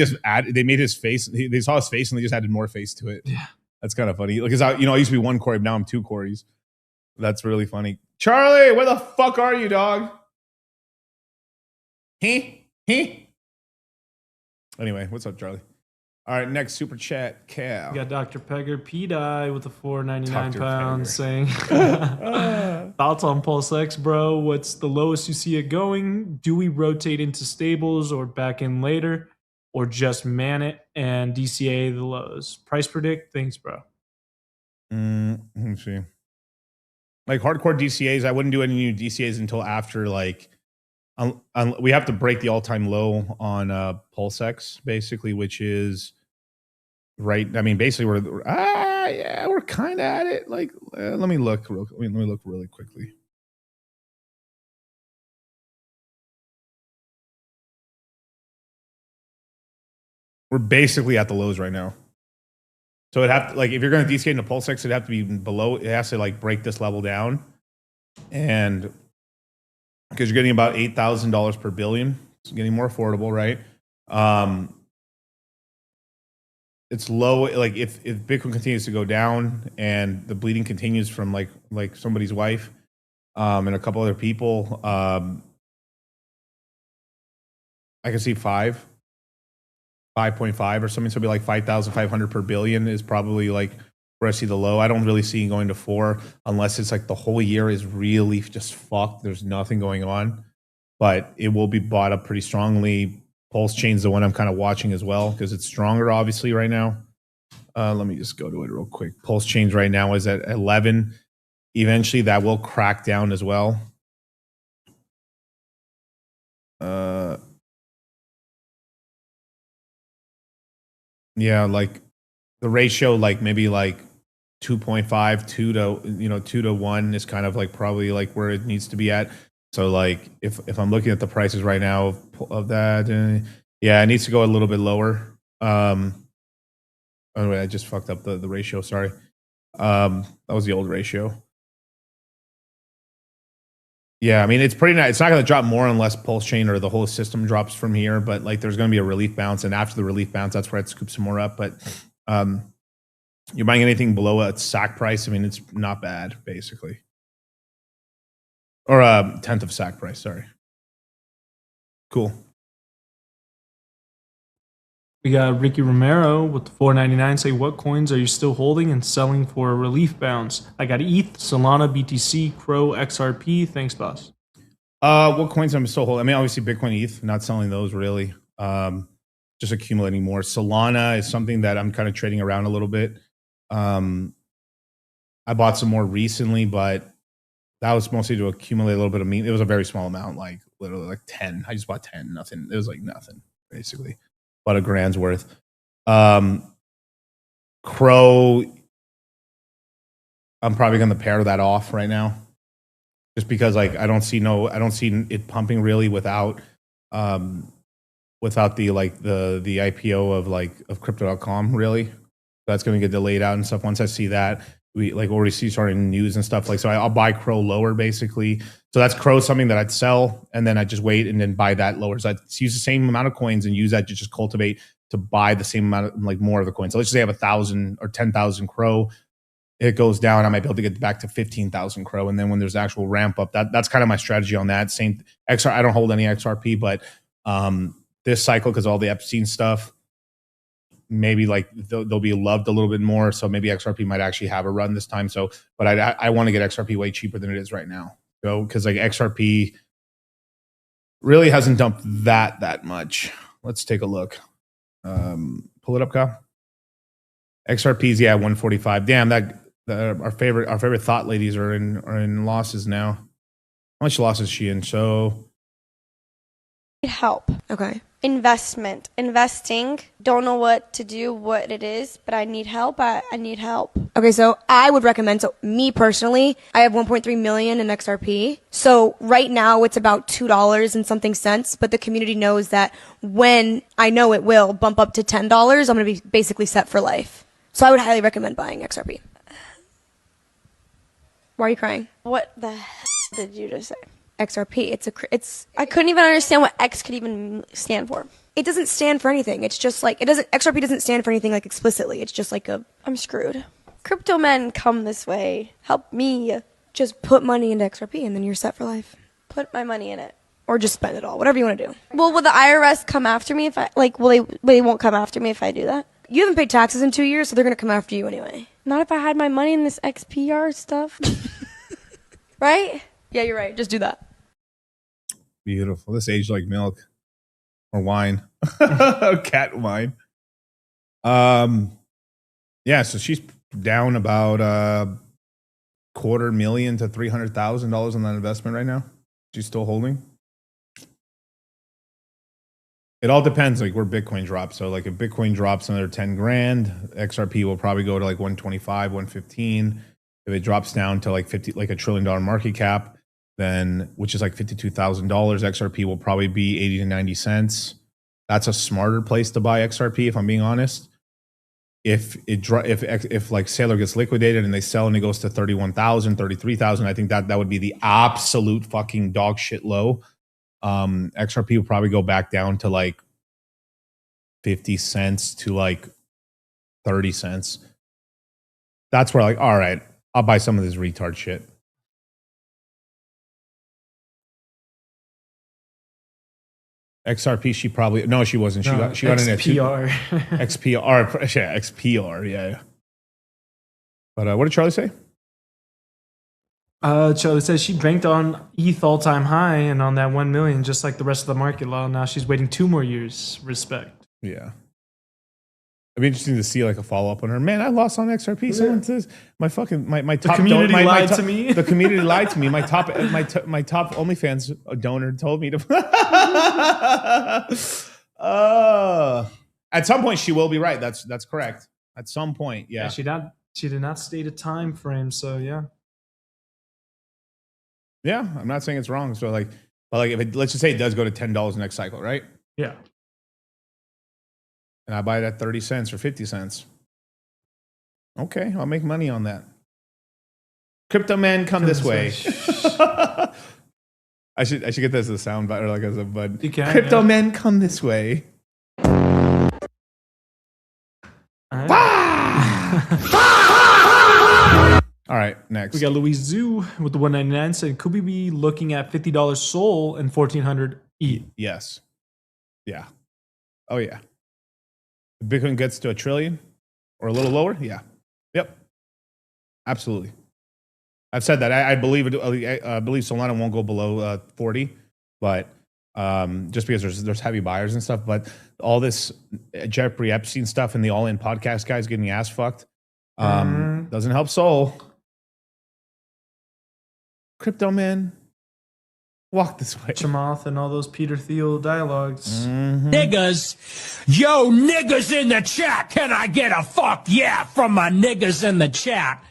made his face. They saw his face and they just added more face to it. Yeah, that's kind of funny. Because I used to be 1 Corey, but now I'm 2 Corys. That's really funny. Charlie, where the fuck are you, dog? Anyway, what's up, Charlie? All right, next super chat, Cal. We got Dr. Pegger P-Die with the 499 Dr. pounds saying, Pegger. thoughts on Pulse X, bro? What's the lowest you see it going? Do we rotate into stables or back in later? Or just man it and DCA the lows? Price predict? Thanks, bro. Let me see. Like hardcore DCAs, I wouldn't do any new DCAs until after like we have to break the all-time low on PulseX, basically, which is right. I mean, basically, we're kind of at it. Like, let me look really quickly. We're basically at the lows right now. So it have to, like, if you're going to DCA into PulseX, it'd have to be below. It has to like break this level down, and because you're getting about $8,000 per billion, it's getting more affordable, right? It's low. Like if Bitcoin continues to go down and the bleeding continues from like somebody's wife, and a couple other people, I can see 5.5 or something. So it'd be like 5,500 per billion is probably like where I see the low. I don't really see it going to 4 unless it's like the whole year is really just fucked. There's nothing going on, but it will be bought up pretty strongly. Pulse Chain's the one I'm kind of watching as well because it's stronger, obviously, right now. Let me just go to it real quick. Pulse Chains right now is at 11. Eventually, that will crack down as well. Yeah, like the ratio, like maybe like 2.5, 2 to 1 is kind of like probably like where it needs to be at. So like if I'm looking at the prices right now of that, yeah, it needs to go a little bit lower. Oh wait, I just fucked up the ratio. Sorry, that was the old ratio. Yeah, I mean it's pretty nice. It's not going to drop more unless Pulse Chain or the whole system drops from here. But like there's going to be a relief bounce, and after the relief bounce, that's where I'd scoop some more up. But you're buying anything below a SAC price. I mean, it's not bad, basically. Or a tenth of SAC price, sorry. Cool. We got Ricky Romero with the 499 say, what coins are you still holding and selling for a relief bounce? I got ETH, Solana, BTC, Crow, XRP. Thanks, boss. What coins I'm still holding? I mean, obviously Bitcoin, ETH, not selling those really. Just accumulating more. Solana is something that I'm kind of trading around a little bit. I bought some more recently, but that was mostly to accumulate a little bit of meat. It was a very small amount, like literally like 10. I just bought 10, nothing. It was like nothing, basically. About a grand's worth. Crow, I'm probably going to pair that off right now, just because like I don't see it pumping really without the IPO of crypto.com really. That's going to get delayed out and stuff. Once I see that, we like already see starting news and stuff like, so I'll buy Crow lower basically. So that's Crow, something that I'd sell and then I just wait and then buy that lower. So I'd use the same amount of coins and use that to just cultivate to buy the same amount of like more of the coins. So let's just say I have 1,000 or 10,000 Crow. It goes down, I might be able to get back to 15,000 Crow. And then when there's actual ramp up, that's kind of my strategy on that. Same XR, I don't hold any XRP, but this cycle, because all the Epstein stuff, maybe like they'll be loved a little bit more. So maybe XRP might actually have a run this time. So, but I want to get XRP way cheaper than it is right now. So, because like XRP really hasn't dumped that much. Let's take a look. Pull it up, Kyle. XRP's 145. Damn, our favorite thought ladies are in losses now. How much loss is she in? So help. Okay. Investing. Don't know what to do, what it is, but I need help. I need help. Okay, so I would recommend, so me personally, I have 1.3 million in XRP. So right now it's about $2 and something cents, but the community knows that when I know it will bump up to $10, I'm going to be basically set for life. So I would highly recommend buying XRP. Why are you crying? What the hell did you just say? XRP. It's. I couldn't even understand what X could even stand for. It doesn't stand for anything. It's just like XRP doesn't stand for anything like explicitly. It's just like I'm screwed. Crypto men come this way. Help me. Just put money into XRP and then you're set for life. Put my money in it. Or just spend it all. Whatever you want to do. Well, will the IRS come after me if I they won't come after me if I do that? You haven't paid taxes in 2 years, so they're gonna come after you anyway. Not if I had my money in this XPR stuff. Right? Yeah, you're right. Just do that. beautiful. This aged like milk or wine, cat wine. Yeah. So she's down about $250,000 to $300,000 on that investment right now. She's still holding. It all depends, like where Bitcoin drops. So, like if Bitcoin drops another 10 grand, XRP will probably go to like 125, 115. If it drops down to like 50, like $1 trillion market cap, then which is like $52,000, XRP will probably be 80 to 90 cents. That's a smarter place to buy XRP, if I'm being honest. If like Sailor gets liquidated and they sell and it goes to 31,000, 33,000, I think that would be the absolute fucking dog shit low. XRP will probably go back down to like 50 cents to like 30 cents. That's where like, all right, I'll buy some of this retard shit. XRP, she probably, no, she wasn't. She got in at XPR. XPR, yeah, XPR, yeah. But what did Charlie say? Charlie says she banked on ETH all-time high and on that 1 million, just like the rest of the market. Now she's waiting 2 more years. Respect. Yeah. It'd be interesting to see like a follow-up on her. Man, I lost on XRP. Someone says my top the community lied to me. The community lied to me. My top OnlyFans donor told me to. At some point, she will be right. That's correct. At some point, yeah. She did not state a time frame. So yeah. Yeah, I'm not saying it's wrong. So like, but like if let's just say it does go to $10 next cycle, right? Yeah. And I buy it at 30 cents or 50 cents. Okay, I'll make money on that. Crypto man, come this way. I should get this as a sound bite or like as a bud. You can, Crypto yeah. men, come this way. All right, next. We got Louis Zhu with the 199 saying, could we be looking at $50 Sol and 1,400 ETH? Yes. Yeah. Oh, yeah. If Bitcoin gets to $1 trillion or a little lower, yeah. Yep. Absolutely. I've said that. I believe Solana won't go below 40, but just because there's heavy buyers and stuff. But all this Jeffrey Epstein stuff and the All In podcast guys getting ass fucked doesn't help Sol. Crypto man, walk this way. Chamath and all those Peter Thiel dialogues. Niggas, yo, niggas in the chat. Can I get a fuck yeah from my niggas in the chat?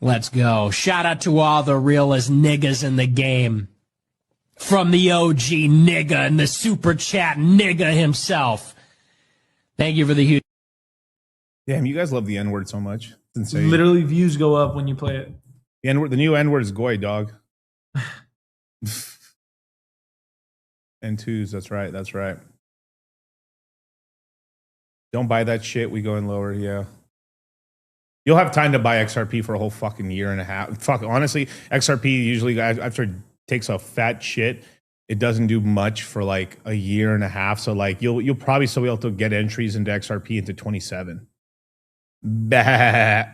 Let's go. Shout out to all the realest niggas in the game. From the OG nigga and the super chat nigga himself. Thank you for the huge. Damn, you guys love the N-word so much. It's insane. Literally views go up when you play it. The new N-word is goy, dog. N2s, that's right. That's right. Don't buy that shit. We go in lower, yeah. You'll have time to buy XRP for a whole fucking year and a half. Fuck, honestly, XRP usually, after it takes a fat shit, it doesn't do much for like a year and a half. So like you'll probably still be able to get entries into XRP into 27. Bah.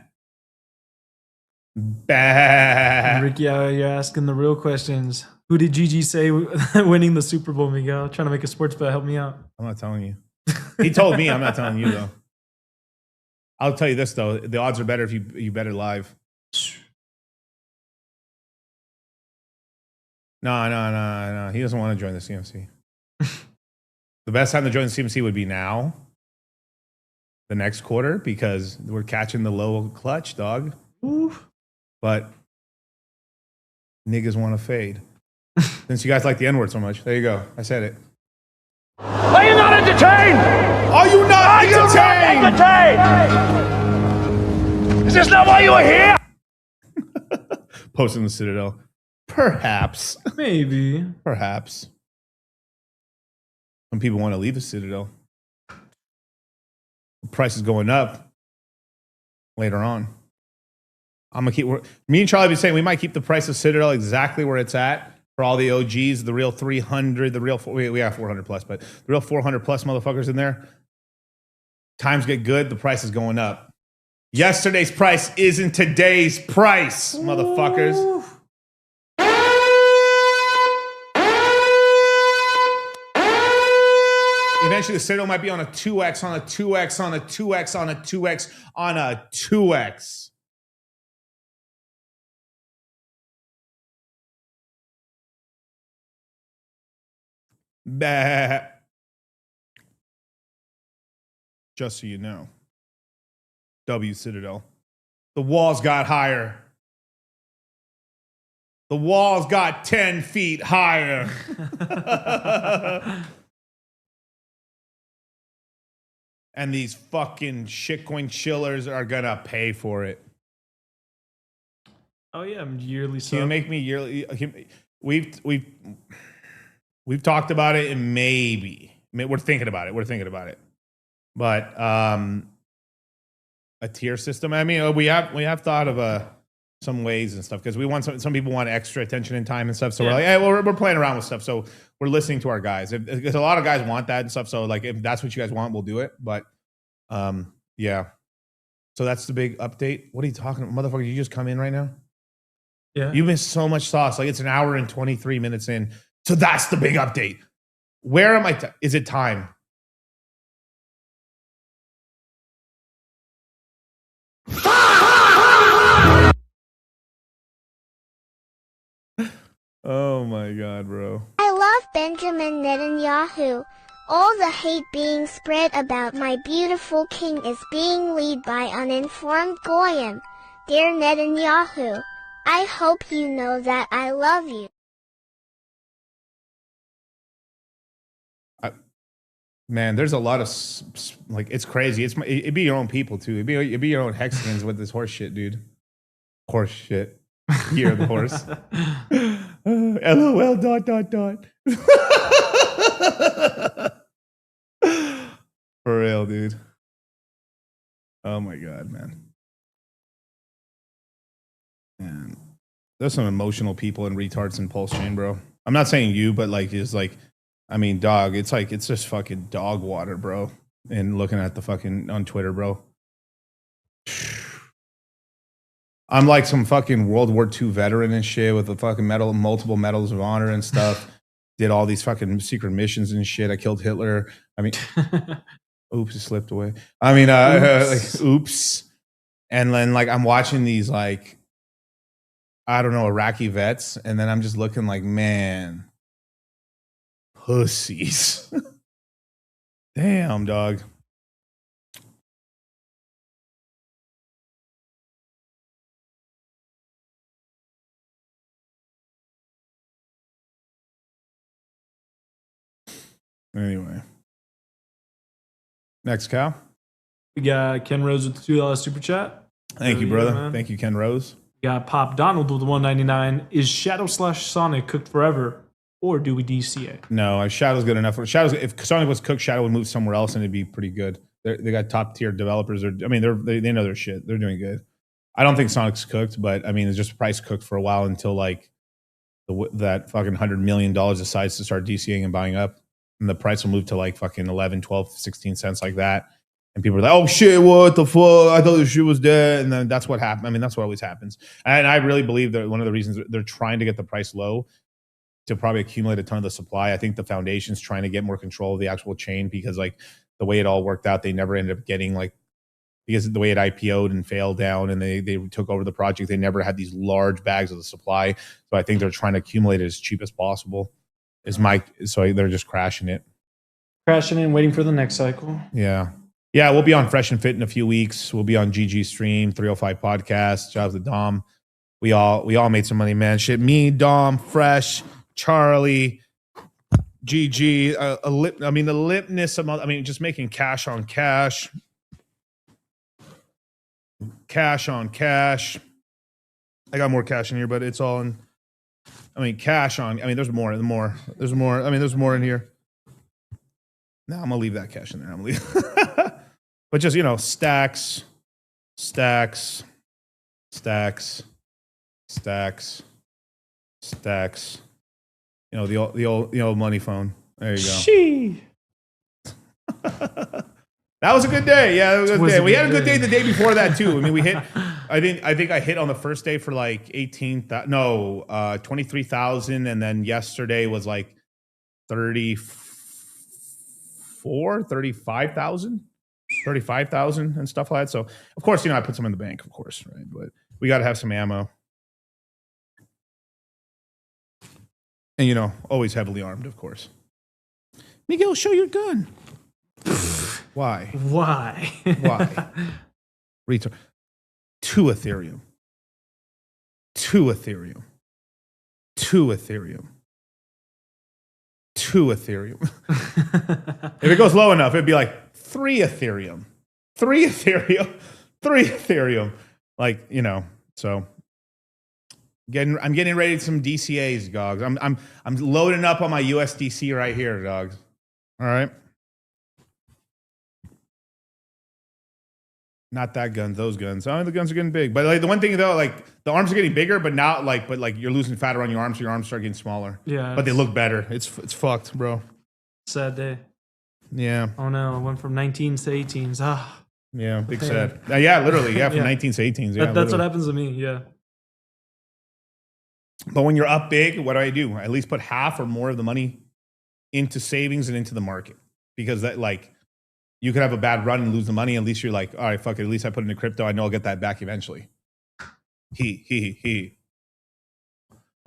Bah. Ricky, you're asking the real questions. Who did Gigi say winning the Super Bowl, Miguel? Trying to make a sports bet. Help me out. I'm not telling you. He told me. I'm not telling you, though. I'll tell you this, though. The odds are better if you bet it live. No. He doesn't want to join the CMC. The best time to join the CMC would be now, the next quarter, because we're catching the low clutch, dog. Oof. But niggas want to fade. Since you guys like the N-word so much, there you go. I said it. Are you not entertained? Are you not entertained? Is this not why you are here? Posting the Citadel. Perhaps. Maybe. Perhaps. Some people want to leave the Citadel. The price is going up later on. I'm gonna keep. Me and Charlie have been saying we might keep the price of Citadel exactly where it's at for all the OGs, the real 300, the real we have 400 plus, but the real 400 plus motherfuckers in there. Times get good, the price is going up. Yesterday's price isn't today's price, motherfuckers. Eventually, the Citadel might be on a 2x, on a 2x, on a 2x, on a 2x, on a 2x. Bah. Just so you know. W Citadel. The walls got higher. The walls got 10 feet higher. And these fucking shitcoin chillers are gonna pay for it. Oh yeah, yearly sub. Can you make me yearly? We've talked about it, and maybe we're thinking about it. But a tier system. I mean, we have thought of some ways and stuff because we want some people want extra attention and time and stuff. So we're like, hey, well, we're playing around with stuff. So we're listening to our guys. Because a lot of guys want that and stuff. So like, if that's what you guys want, we'll do it. But yeah. So that's the big update. What are you talking about, motherfucker? You just come in right now? Yeah. You missed so much sauce. Like it's an hour and 23 minutes in. So that's the big update. Where am I? Is it time? Oh my God, bro. I love Benjamin Netanyahu. All the hate being spread about my beautiful king is being led by uninformed goyim. Dear Netanyahu, I hope you know that I love you. Man, there's a lot of like it's crazy. It'd be your own people too. It'd be your own Hexagons with this horse shit, dude. Horse shit. Year of the horse. LOL. ... For real, dude. Oh my God, man. Man, there's some emotional people and retards in Pulse Chain, bro. I'm not saying you, but like, it's like, I mean, dog. It's like it's just fucking dog water, bro. And looking at the fucking on Twitter, bro. I'm like some fucking World War II veteran and shit with a fucking multiple medals of honor and stuff. Did all these fucking secret missions and shit. I killed Hitler. I mean, oops, it slipped away. I mean, like, oops. And then like I'm watching these like, I don't know, Iraqi vets, and then I'm just looking like, man, pussies. Damn, dog. Anyway. Next, Cal. We got Ken Rose with the $2 super chat. Thank you, brother. Thank you, Ken Rose. We got Pop Donald with the $1.99. Is Shadow / Sonic cooked forever, or do we DCA? No, Shadow's good enough. Shadows. If Sonic was cooked, Shadow would move somewhere else, and it'd be pretty good. They got top tier developers. They know their shit. They're doing good. I don't think Sonic's cooked, but I mean, it's just price cooked for a while until like that fucking $100 million decides to start DCing and buying up. And the price will move to like fucking 11, 12, 16 cents like that. And people are like, oh shit, what the fuck? I thought this shit was dead. And then that's what happened. I mean, that's what always happens. And I really believe that one of the reasons they're trying to get the price low to probably accumulate a ton of the supply. I think the foundation's trying to get more control of the actual chain because like the way it all worked out, they never ended up getting like, because the way it IPO'd and failed down and they took over the project, they never had these large bags of the supply. So I think they're trying to accumulate it as cheap as possible. So they're just crashing it. Crashing in, waiting for the next cycle. Yeah. Yeah, we'll be on Fresh and Fit in a few weeks. We'll be on GG Stream, 305 Podcast. Shout out to Dom. We all made some money, man. Shit, me, Dom, Fresh, Charlie, GG. The lipness of, just making cash on cash. Cash on cash. I got more cash in here, but it's all in. Cash on. There's more. There's more in here. No, I'm gonna leave that cash in there. I'm gonna leave. But just stacks. The old money phone. There you go. She. That was a good day. Yeah, it was a good day. We had a good day the day before that too. We hit. I think I hit on the first day for like 23,000, and then yesterday was like 35,000 and stuff like that. So of course, I put some in the bank, of course, right? But we got to have some ammo, and always heavily armed, of course. Miguel, show your gun. Why? Retard. 2 Ethereum. If it goes low enough, it'd be like 3 Ethereum. 3 Ethereum. Like, so I'm getting ready for some DCAs, dogs. I'm loading up on my USDC right here, dogs. All right. Not that gun, those guns. The guns are getting big. But like the one thing though, like the arms are getting bigger, but now you're losing fat around your arms, so your arms start getting smaller. Yeah. But they look better. It's fucked, bro. Sad day. Yeah. Oh no, I went from 19s to 18s. Yeah, big sad. Yeah, literally. Yeah, from 19s to 18s. Yeah, that's what happens to me. Yeah. But when you're up big, what do? I at least put half or more of the money into savings and into the market, because that you could have a bad run and lose the money. At least you're like, all right, fuck it. At least I put it into crypto. I know I'll get that back eventually.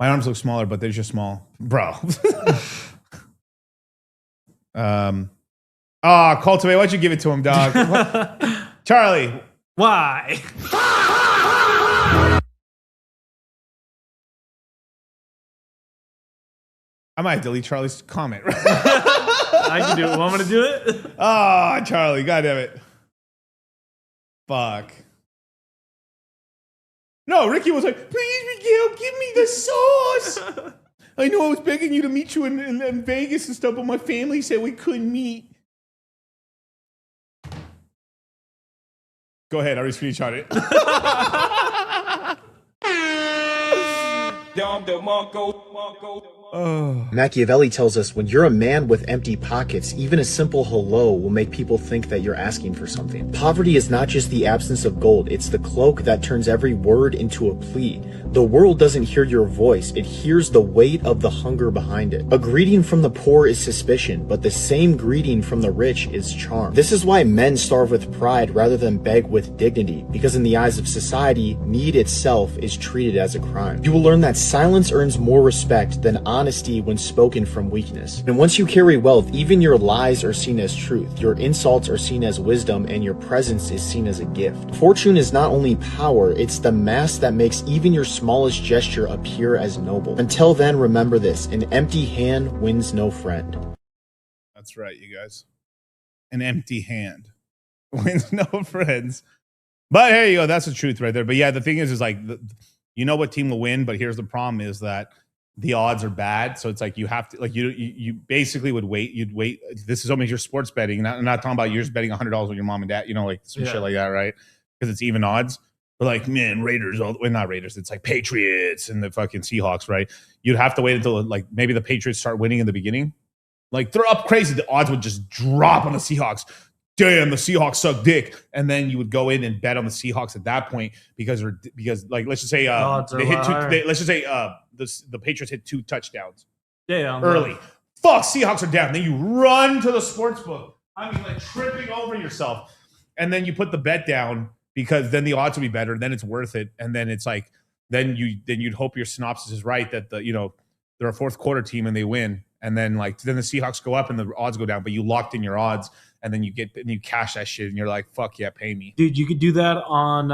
My arms look smaller, but they're just small, bro. Cultivate. Why'd you give it to him, dog? Charlie. Why? I might delete Charlie's comment. I can do it. Want me to do it? Charlie, goddamn it. Fuck. No, Ricky was like, please, Miguel, give me the sauce. I know I was begging you to meet you in Vegas and stuff, but my family said we couldn't meet. Go ahead, I already screenshot it. Machiavelli tells us when you're a man with empty pockets, even a simple hello will make people think that you're asking for something. Poverty is not just the absence of gold, it's the cloak that turns every word into a plea. The world doesn't hear your voice, it hears the weight of the hunger behind it. A greeting from the poor is suspicion, but the same greeting from the rich is charm. This is why men starve with pride rather than beg with dignity, because in the eyes of society, need itself is treated as a crime. You will learn that silence earns more respect than honesty when spoken from weakness. And once you carry wealth, even your lies are seen as truth, your insults are seen as wisdom, and your presence is seen as a gift. Fortune is not only power, it's the mask that makes even your smallest gesture appear as noble. Until then, remember this: an empty hand wins no friend. That's right, you guys. An empty hand wins no friends. But here you go. That's the truth right there. But yeah, the thing is like, you know what team will win, but here's the problem is that the odds are bad. So it's like you have to, like, you basically would wait. You'd wait. This is only your sports betting. I'm not talking about you're just betting $100 with your mom and dad, like some shit like that, right? Because it's even odds. But like, man, Raiders, not Raiders. It's like Patriots and the fucking Seahawks, right? You'd have to wait until like maybe the Patriots start winning in the beginning. Like they're up crazy. The odds would just drop on the Seahawks. Damn, the Seahawks suck dick. And then you would go in and bet on the Seahawks at that point because like, let's just say the Patriots hit 2 touchdowns. Yeah, early. Fuck, Seahawks are down. Then you run to the sports book. I mean, like tripping over yourself. And then you put the bet down because then the odds will be better. Then it's worth it. And then it's like, then you'd hope your synopsis is right that they're a fourth quarter team and they win. And then then the Seahawks go up and the odds go down, but you locked in your odds and then you cash that shit and you're like, fuck yeah, pay me. Dude, you could do that on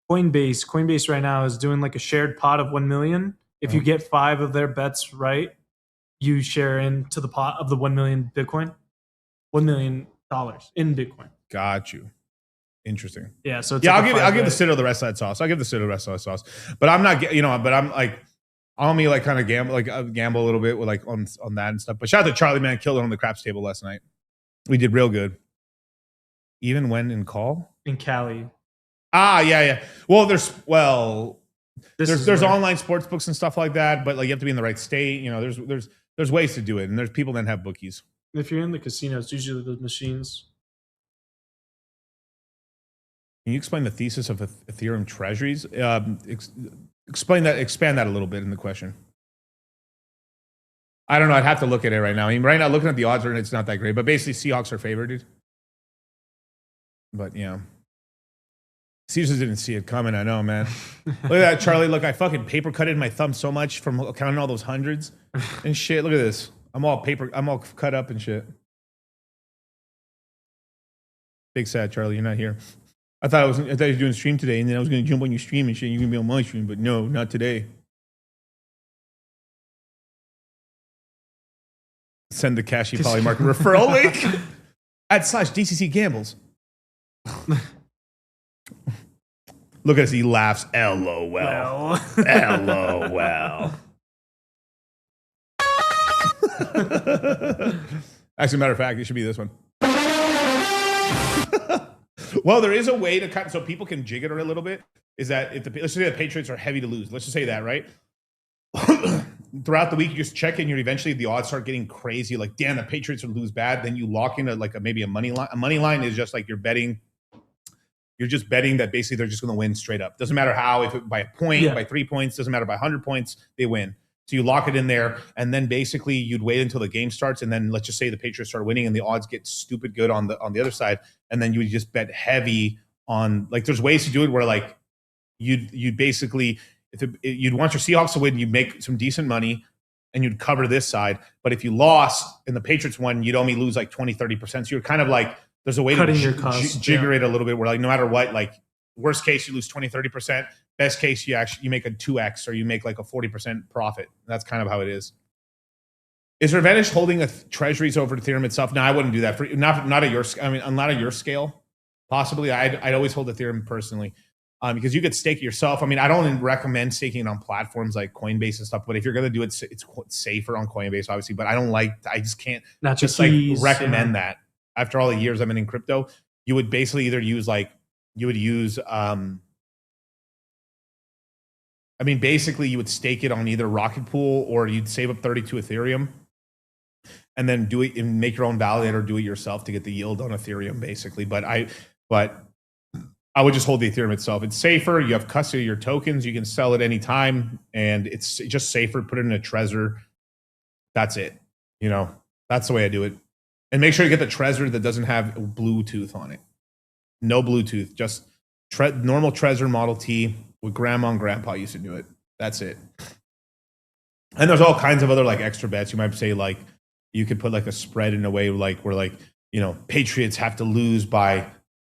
Coinbase. Coinbase right now is doing like a shared pot of 1 million. If you get 5 of their bets right, you share into the pot of the 1 million Bitcoin, $1 million in Bitcoin. Got you. Interesting. Yeah. So it's I'll give the Citadel the rest of that sauce. I'll give the Citadel the rest of that sauce. But I'm not, but I'm like, I'll me like kind of gamble a little bit with like on that and stuff. But shout out to Charlie, man, killed it on the craps table last night. We did real good. Even when in call in Cali. Yeah. Well, there's online sports books and stuff like that, but like you have to be in the right state. There's ways to do it, and there's people that have bookies. If you're in the casino, it's usually the machines. Can you explain the thesis of Ethereum treasuries? Expand that a little bit in the question. I don't know. I'd have to look at it right now. I mean, right now, looking at the odds, it's not that great. But basically, Seahawks are favored, dude. But yeah, Caesars didn't see it coming. I know, man. Look at that, Charlie. Look, I fucking paper cutted my thumb so much from counting all those hundreds and shit. Look at this. I'm all cut up and shit. Big sad, Charlie. You're not here. I thought you were doing a stream today, and then I was going to jump on your stream and shit. You're going to be on my stream, but no, not today. Send the Cashy Polymarket referral link @/DCC Gambles. Look at us. He laughs. LOL. LOL. Actually, matter of fact, it should be this one. Well, there is a way to cut so people can jig it a little bit. Is that if let's say the Patriots are heavy to lose. Let's just say that, right? Throughout the week, you just check in. You're eventually the odds start getting crazy. Like, damn, the Patriots would lose bad. Then you lock in maybe a money line. A money line is just like you're betting. You're just betting that basically they're just going to win straight up. Doesn't matter how, if it by a point, by 3 points, doesn't matter by 100 points, they win. So you lock it in there, and then basically you'd wait until the game starts, and then let's just say the Patriots start winning, and the odds get stupid good on the other side, and then you would just bet heavy on like there's ways to do it where like you'd basically you'd want your Seahawks to win, you'd make some decent money, and you'd cover this side. But if you lost and the Patriots won, you'd only lose like 20-30%. So you're kind of like there's a way cutting to jigger it a little bit where like no matter what, like worst case you lose 20-30%. Best case, you make a 2x or you make like a 40% profit. That's kind of how it is. Is there advantage holding treasuries over Ethereum itself? No, I wouldn't do that. Not at your. I mean, not at your scale. Possibly, I'd always hold Ethereum personally, because you could stake it yourself. I mean, I don't recommend staking it on platforms like Coinbase and stuff. But if you're gonna do it, it's safer on Coinbase, obviously. But I just can't recommend that. After all the years I've been in crypto, you would basically either use basically you would stake it on either Rocket Pool or you'd save up 32 Ethereum and then do it and make your own validator, or do it yourself to get the yield on Ethereum, basically. But I would just hold the Ethereum itself. It's safer. You have custody of your tokens. You can sell it anytime, and it's just safer. Put it in a Trezor. That's it. That's the way I do it. And make sure you get the Trezor that doesn't have Bluetooth on it. No Bluetooth, just normal Trezor Model T. With grandma and grandpa used to do it. That's it. And there's all kinds of other like extra bets. You might say like you could put like a spread in a way like where Patriots have to lose by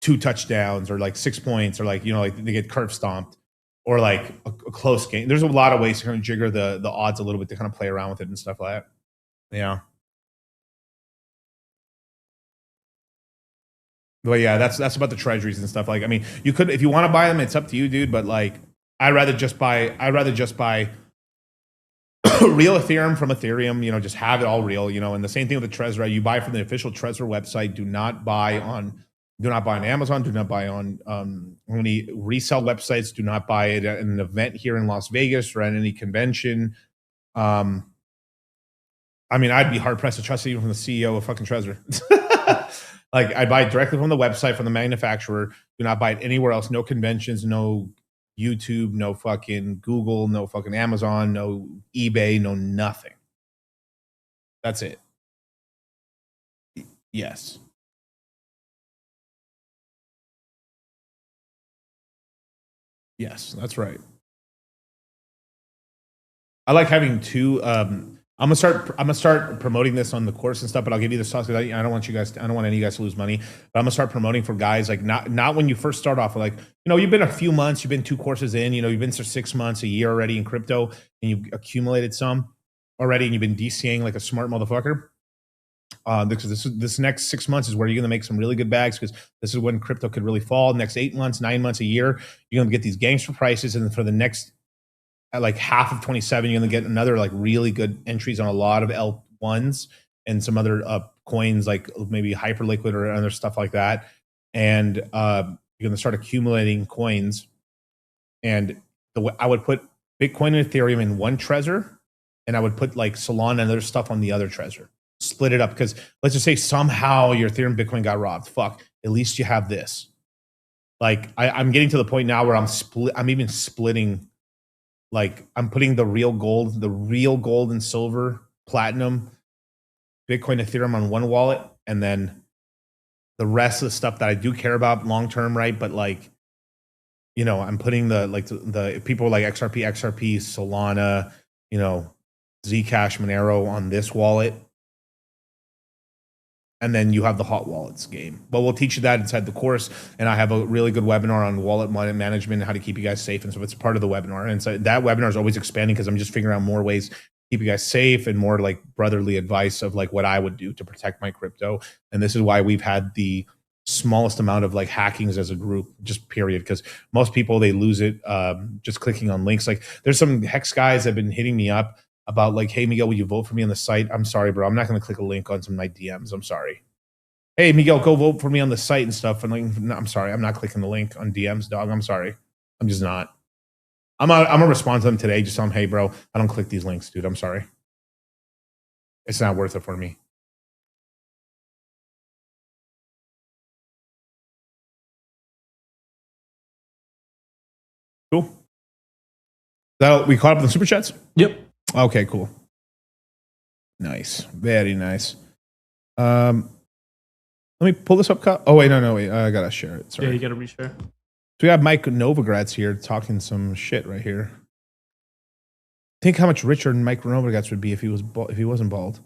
2 touchdowns or like 6 points or like they get curb stomped or like a close game. There's a lot of ways to kind of jigger the odds a little bit to kind of play around with it and stuff like that. Yeah. But yeah, that's about the treasuries and stuff. Like, I mean, you could, if you want to buy them, it's up to you, dude. But like, I'd rather just buy real Ethereum from Ethereum. Just have it all real. And the same thing with the Trezor. You buy from the official Trezor website. Do not buy on Amazon. Do not buy on any resale websites. Do not buy it at an event here in Las Vegas or at any convention. I mean, I'd be hard pressed to trust it even from the CEO of fucking Trezor. Like, I buy it directly from the website, from the manufacturer. Do not buy it anywhere else. No conventions, no YouTube, no fucking Google, no fucking Amazon, no eBay, no nothing. That's it. Yes. Yes, that's right. I like having two. I'm gonna start promoting this on the course and stuff, but I'll give you the sauce because I don't want you guys. I don't want any of you guys to lose money. But I'm gonna start promoting for guys like not when you first start off. Like you've been a few months, you've been 2 courses in. You've been for 6 months, a year already in crypto, and you've accumulated some already, and you've been DCing like a smart motherfucker. Because this next 6 months is where you're gonna make some really good bags because this is when crypto could really fall. Next 8 months, 9 months, a year, you're gonna get these gangster prices, and for the next like half of 27, you're gonna get another like really good entries on a lot of L1s and some other coins like maybe Hyperliquid or other stuff like that. And you're gonna start accumulating coins. And I would put Bitcoin and Ethereum in one Trezor, and I would put like Solana and other stuff on the other Trezor. Split it up because let's just say somehow your Ethereum Bitcoin got robbed. Fuck, at least you have this. Like I'm getting to the point now where I'm even splitting. Like I'm putting the real gold and silver, platinum, Bitcoin, Ethereum on one wallet, and then the rest of the stuff that I do care about long term, right? But like, I'm putting the people like XRP, Solana, Zcash, Monero on this wallet. And then you have the hot wallets game. But we'll teach you that inside the course. And I have a really good webinar on wallet management and how to keep you guys safe. And so it's part of the webinar. And so that webinar is always expanding because I'm just figuring out more ways to keep you guys safe and more like brotherly advice of like what I would do to protect my crypto. And this is why we've had the smallest amount of like hackings as a group, just period. Because most people, they lose it just clicking on links. Like there's some Hex guys that have been hitting me up about like, hey, Miguel, will you vote for me on the site? I'm sorry, bro. I'm not going to click a link on some of my DMs. I'm sorry. Hey, Miguel, go vote for me on the site and stuff. And like, no, I'm sorry. I'm not clicking the link on DMs, dog. I'm sorry. I'm just not. I'm going to respond to them today. Just tell them, hey, bro, I don't click these links, dude. I'm sorry. It's not worth it for me. Cool. So we caught up with the super chats? Yep. Okay, cool. Nice. Very nice. Let me pull this up. Oh, wait, no, wait. I got to share it. Sorry. Yeah, you got to reshare. So we have Mike Novogratz here talking some shit right here. Think how much richer Mike Novogratz would be if he wasn't bald.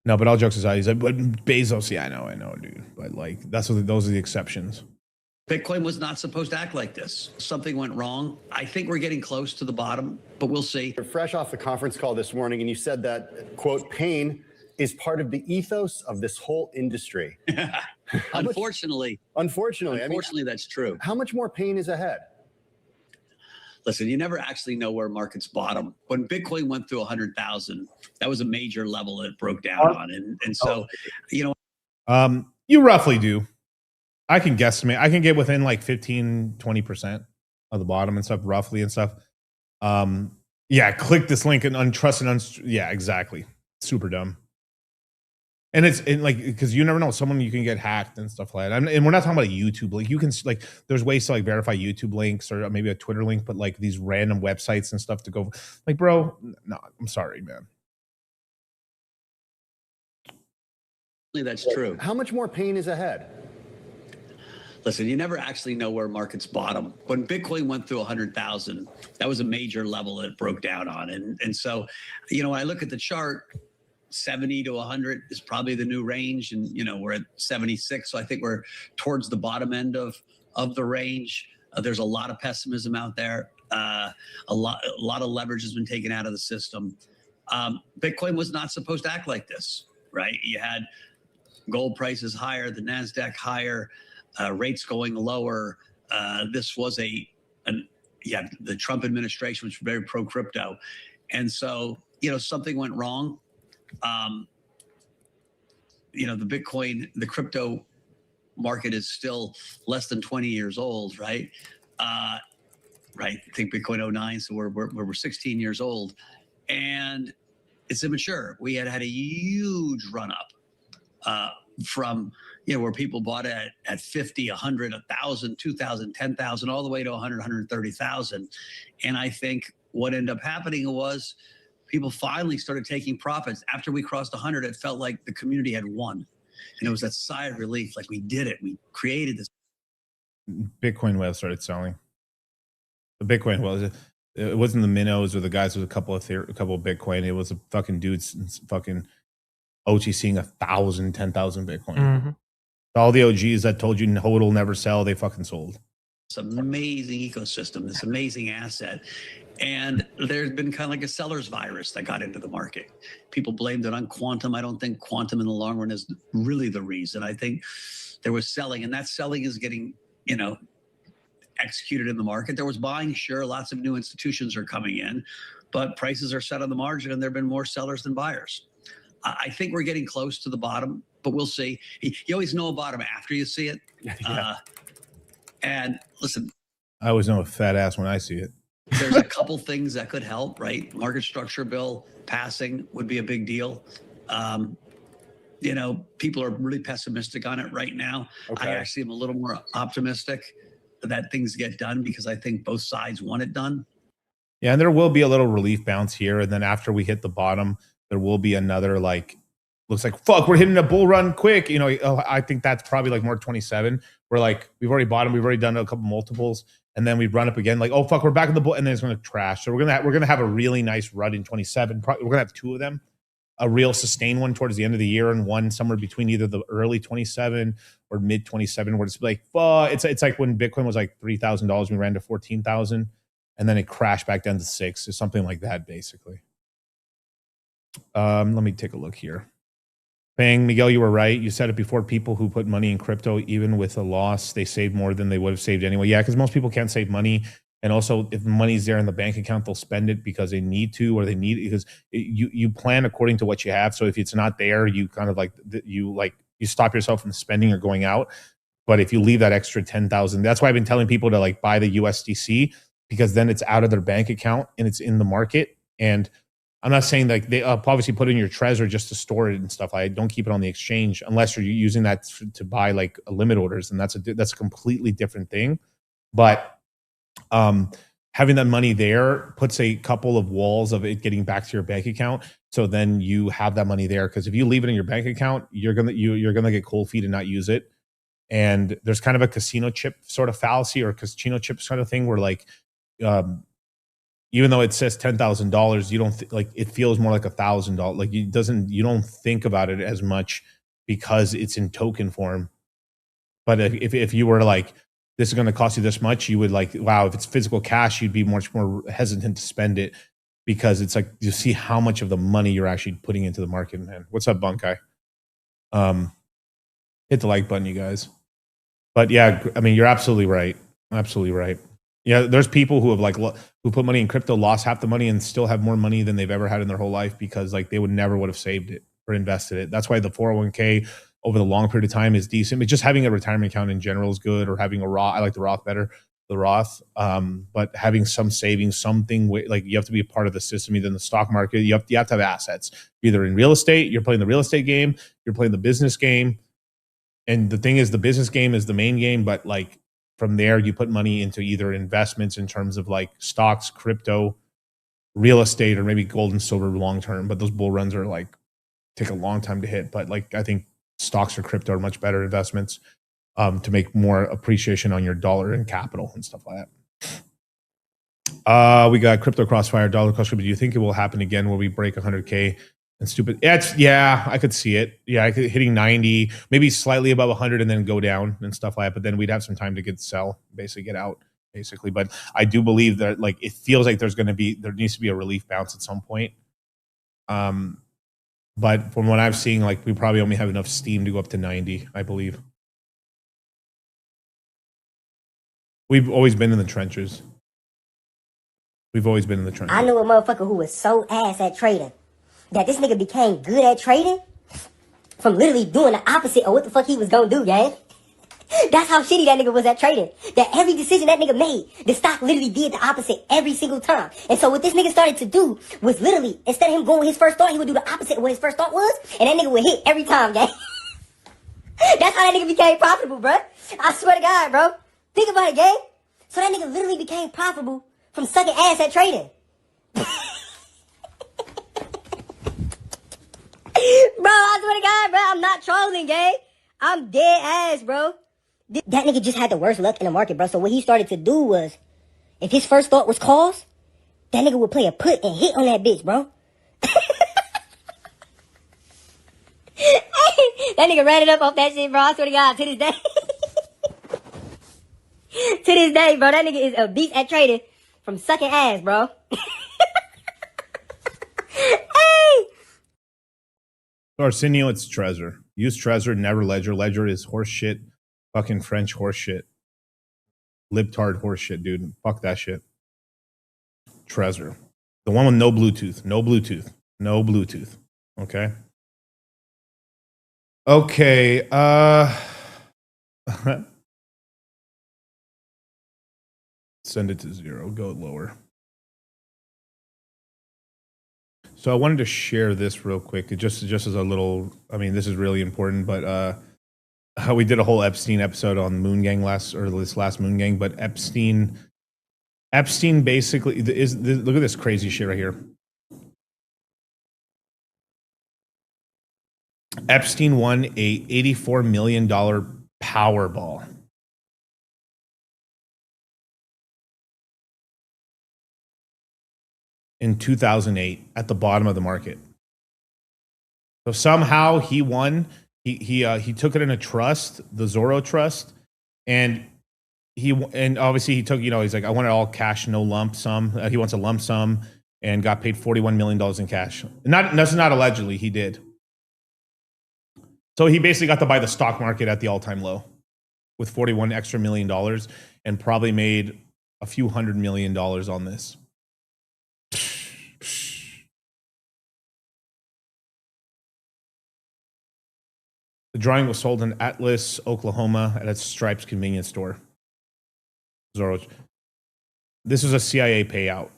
No, but all jokes aside, he's like, but Bezos, yeah, I know, dude. But like, those are the exceptions. Bitcoin was not supposed to act like this. Something went wrong. I think we're getting close to the bottom, but we'll see. You're fresh off the conference call this morning, and you said that, quote, pain is part of the ethos of this whole industry. Unfortunately, I mean, that's true. How much more pain is ahead? Listen, you never actually know where markets bottom. When Bitcoin went through 100,000, that was a major level that it broke down on. And so, you roughly do. I can guesstimate. I can get within like 15, 20% of the bottom and stuff, roughly and stuff. Yeah, click this link and untrusted. Yeah, exactly. Super dumb. And it's like, because you never know, someone you can get hacked and stuff like that. And we're not talking about a YouTube link. You can like, there's ways to like verify YouTube links or maybe a Twitter link, but like these random websites and stuff to go like, bro, no, I'm sorry, man. That's true. How much more pain is ahead? Listen, you never actually know where markets bottom. When Bitcoin went through 100,000, that was a major level that it broke down on. And so, when I look at the chart, 70 to 100 is probably the new range. And, we're at 76. So I think we're towards the bottom end of the range. There's a lot of pessimism out there. A lot of leverage has been taken out of the system. Bitcoin was not supposed to act like this, right? You had gold prices higher, the NASDAQ higher, rates going lower. This was the Trump administration was very pro crypto. And so, something went wrong. The crypto market is still less than 20 years old, right? Right. I think Bitcoin 09, so we're 16 years old, and it's immature. We had a huge run up from where people bought it at 50, 100, 1,000, 2,000, 10,000, all the way to 100, 130,000. And I think what ended up happening was People finally started taking profits. After we crossed 100, it felt like the community had won. And it was that sigh of relief, like we did it. We created this. Bitcoin whale started selling. The Bitcoin whale, it wasn't the minnows or the guys with a couple of Bitcoin. It was a fucking dudes fucking OTCing 1,000, 10,000 Bitcoin. Mm-hmm. All the OGs that told you HODL will never sell, they fucking sold. This amazing ecosystem, this amazing asset. And there's been kind of like a seller's virus that got into the market. People blamed it on quantum. I don't think quantum in the long run is really the reason. I think there was selling, and that selling is getting, executed in the market. There was buying, sure, lots of new institutions are coming in, but prices are set on the margin and there have been more sellers than buyers. I think we're getting close to the bottom, but we'll see. You always know a bottom after you see it. Yeah. And listen, I always know a fat ass when I see it. there's a couple things that could help, right? Market structure bill passing would be a big deal. People are really pessimistic on it right now. Okay. I actually am a little more optimistic that things get done because I think both sides want it done. Yeah, and there will be a little relief bounce here, and then after we hit the bottom, there will be another looks like fuck, we're hitting a bull run quick. I think that's probably like more 27. We're like, we've already bottomed, we've already done a couple multiples, and then we run up again, like, oh fuck, we're back in the bull, and then it's going to crash. So we're gonna have a really nice run in 27. We're gonna have two of them, a real sustained one towards the end of the year, and one somewhere between either the early 27 or mid 27, where it's like, fuck, it's like when Bitcoin was like $3,000, we ran to 14,000, and then it crashed back down to 6, or something like that, basically. Let me take a look here. Bang, Miguel, you were right. You said it before. People who put money in crypto, even with a loss, they save more than they would have saved anyway. Yeah, because most people can't save money. And also, if money's there in the bank account, they'll spend it because they need to, or they need it because you plan according to what you have. So if it's not there, you kind of you stop yourself from spending or going out. But if you leave that extra 10,000, that's why I've been telling people to buy the USDC, because then it's out of their bank account and it's in the market. And I'm not saying they obviously put it in your Trezor just to store it and stuff. I don't keep it on the exchange unless you're using that to buy a limit orders, and that's a completely different thing. But having that money there puts a couple of walls of it getting back to your bank account. So then you have that money there, because if you leave it in your bank account, you're gonna get cold feet and not use it. And there's kind of a casino chip sort of fallacy, or casino chip sort of thing, where even though it says $10,000, you don't it feels more like $1,000. You don't think about it as much because it's in token form. But if you were this is going to cost you this much, you would wow, if it's physical cash, you'd be much more hesitant to spend it, because it's you see how much of the money you're actually putting into the market, man. What's up, Bunk Guy? Hit the like button, you guys. But yeah, I mean, you're absolutely right. Absolutely right. Yeah, there's people who have who put money in crypto, lost half the money, and still have more money than they've ever had in their whole life, because they would have saved it or invested it. That's why the 401k over the long period of time is decent. But just having a retirement account in general is good, or having a Roth. I like the Roth better, the Roth. But having some savings, something you have to be a part of the system, either in the stock market. You have to have assets, either in real estate. You're playing the real estate game. You're playing the business game. And the thing is, the business game is the main game, but from there, you put money into either investments in terms of stocks, crypto, real estate, or maybe gold and silver long term. But those bull runs are take a long time to hit. But I think stocks or crypto are much better investments to make more appreciation on your dollar and capital and stuff like that. We got Crypto Crossfire, dollar cost. Do you think it will happen again where we break 100K? And stupid. Yeah, I could see it. Yeah, I could hitting 90, maybe slightly above 100, and then go down and stuff like that. But then we'd have some time to basically get out, basically. But I do believe that it feels like there needs to be a relief bounce at some point. But from what I'm seeing, we probably only have enough steam to go up to 90, I believe. We've always been in the trenches. I knew a motherfucker who was so ass at trading that this nigga became good at trading from literally doing the opposite of what the fuck he was gonna do, gang. That's how shitty that nigga was at trading. That every decision that nigga made, the stock literally did the opposite every single time. And so what this nigga started to do was literally, instead of him going with his first thought, he would do the opposite of what his first thought was, and that nigga would hit every time, gang. That's how that nigga became profitable, bro. I swear to God, bro. Think about it, gang. So that nigga literally became profitable from sucking ass at trading. Bro, I swear to God, bro, I'm not trolling, gang. I'm dead ass, bro. That nigga just had the worst luck in the market, bro. So what he started to do was, if his first thought was calls, that nigga would play a put and hit on that bitch, bro. That nigga ran it up off that shit, bro. I swear to God, to this day. To this day, bro, that nigga is a beast at trading from sucking ass, bro. Hey! Arsenio, it's Trezor. Use Trezor, never Ledger. Ledger is horse shit. Fucking French horse shit. Libtard horse shit, dude. Fuck that shit. Trezor. The one with no Bluetooth. No Bluetooth. No Bluetooth. Okay? Okay. Send it to 0. Go lower. So I wanted to share this real quick, just as a little. I mean, this is really important, but we did a whole Epstein episode on Moon Gang this last Moon Gang, but Epstein basically look at this crazy shit right here. Epstein won a $84 million Powerball. In 2008 at the bottom of the market. So somehow he won. He took it in a trust, the Zorro Trust, and obviously he took, he's like, I want it all cash, no lump sum. He wants a lump sum and got paid $41 million in cash. That's not allegedly, he did. So he basically got to buy the stock market at the all-time low with $41 extra million and probably made a few $100 million on this. The drawing was sold in Atlas, Oklahoma at a Stripes convenience store. Zorro. This was a CIA payout.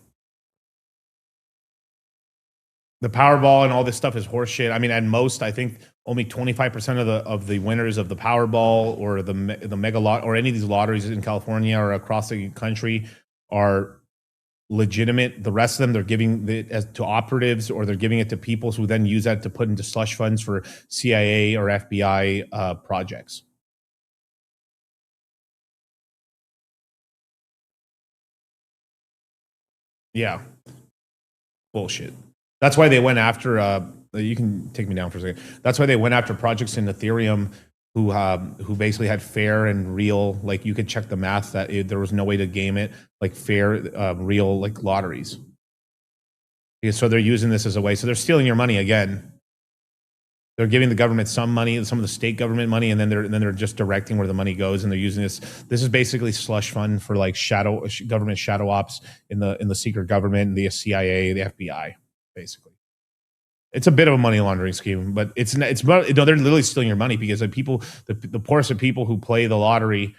The Powerball and all this stuff is horseshit. I mean, at most, I think only 25% of the winners of the Powerball or the mega lot or any of these lotteries in California or across the country are legitimate. The rest of them, they're giving it to operatives, or they're giving it to people who then use that to put into slush funds for CIA or FBI projects. Yeah. Bullshit. That's why they went after, you can take me down for a second. That's why they went after projects in Ethereum who basically had fair and real, like you could check the math that there was no way to game it, like fair, real, like lotteries. Yeah, so they're using this as a way. So they're stealing your money again. They're giving the government some money, some of the state government money, and then they're just directing where the money goes, and they're using this. This is basically slush fund for like government shadow ops in the secret government, the CIA, the FBI, basically. It's a bit of a money laundering scheme, but they're literally stealing your money because the poorest of people who play the lottery,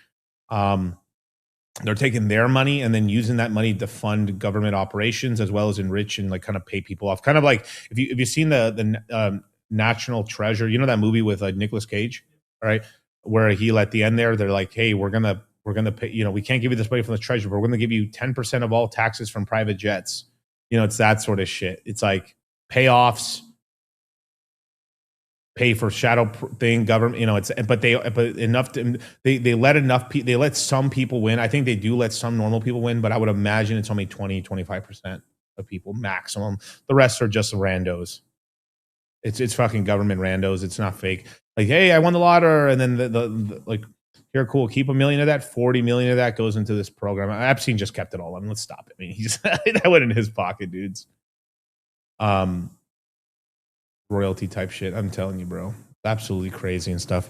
they're taking their money and then using that money to fund government operations as well as enrich and like kind of pay people off. Kind of like if you've seen the National Treasure, you know that movie with Nicolas Cage, right? Where he at the end there, they're like, hey, we're gonna pay, we can't give you this money from the treasury, but we're gonna give you 10% of all taxes from private jets. It's that sort of shit. It's like payoffs, pay for shadow thing, government, they let some people win. I think they do let some normal people win, but I would imagine it's only 20-25% of people maximum. The rest are just randos. It's fucking government randos. It's not fake. Like, hey, I won the lottery, and then the like, here, cool, keep $1 million of that, 40 million of that goes into this program. Epstein just kept it all. I mean, let's stop it. I mean, that went in his pocket, dudes. Royalty type shit. I'm telling you, bro. Absolutely crazy and stuff.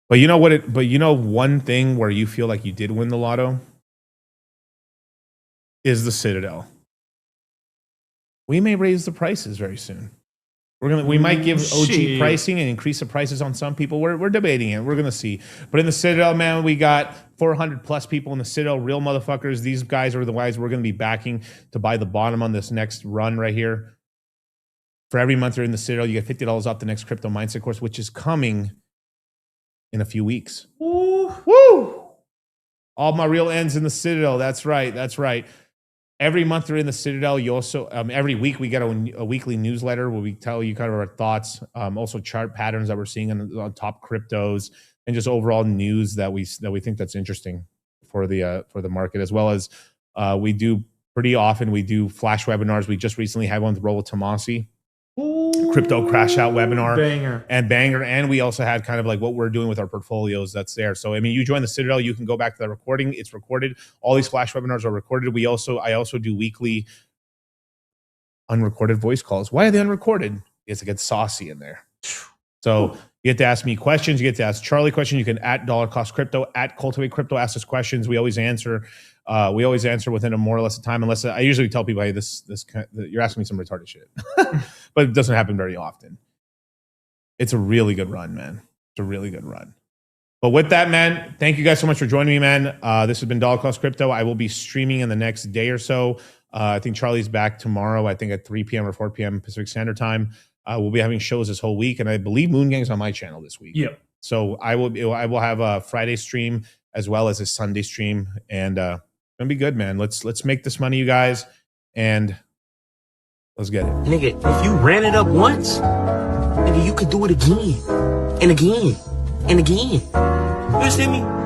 But you know what? One thing where you feel like you did win the lotto is the Citadel. We may raise the prices very soon. We might give OG pricing and increase the prices on some people. We're debating it. We're gonna see. But in the Citadel, man, we got 400 plus people in the Citadel, real motherfuckers. These guys are the guys we're gonna be backing to buy the bottom on this next run right here. For every month you're in the Citadel, you get $50 off the next crypto mindset course, which is coming in a few weeks. Woo! All my real ends in the Citadel. That's right. Every month during the Citadel, you also every week we get a weekly newsletter where we tell you kind of our thoughts, also chart patterns that we're seeing on top cryptos, and just overall news that we think that's interesting for the market, as well as we do pretty often we do flash webinars. We just recently had one with Rollo Tomasi, crypto crash out webinar, banger, and we also had kind of like what we're doing with our portfolios that's there. So I mean, you join the Citadel, you can go back to the recording. It's recorded. All these flash webinars are recorded. I also do weekly unrecorded voice calls. Why are they unrecorded? It's to get saucy in there. So you get to ask me questions. You get to ask Charlie questions. You can at Dollar Cost Crypto, at Cultivate Crypto, ask us questions. We always answer. We always answer within a more or less time, unless I usually tell people, hey, you're asking me some retarded shit. But it doesn't happen very often. It's a really good run, man. It's a really good run. But with that, man, thank you guys so much for joining me, man. This has been Dollar Cost Crypto. I will be streaming in the next day or so. I think Charlie's back tomorrow, I think at 3 p.m. or 4 p.m. Pacific Standard Time. We'll be having shows this whole week, and I believe Moon Gang's on my channel this week. Yeah. So I will have a Friday stream as well as a Sunday stream, and it's gonna be good, man. Let's make this money, you guys, and let's get it. Nigga, if you ran it up once, nigga, you could do it again and again and again. You understand me?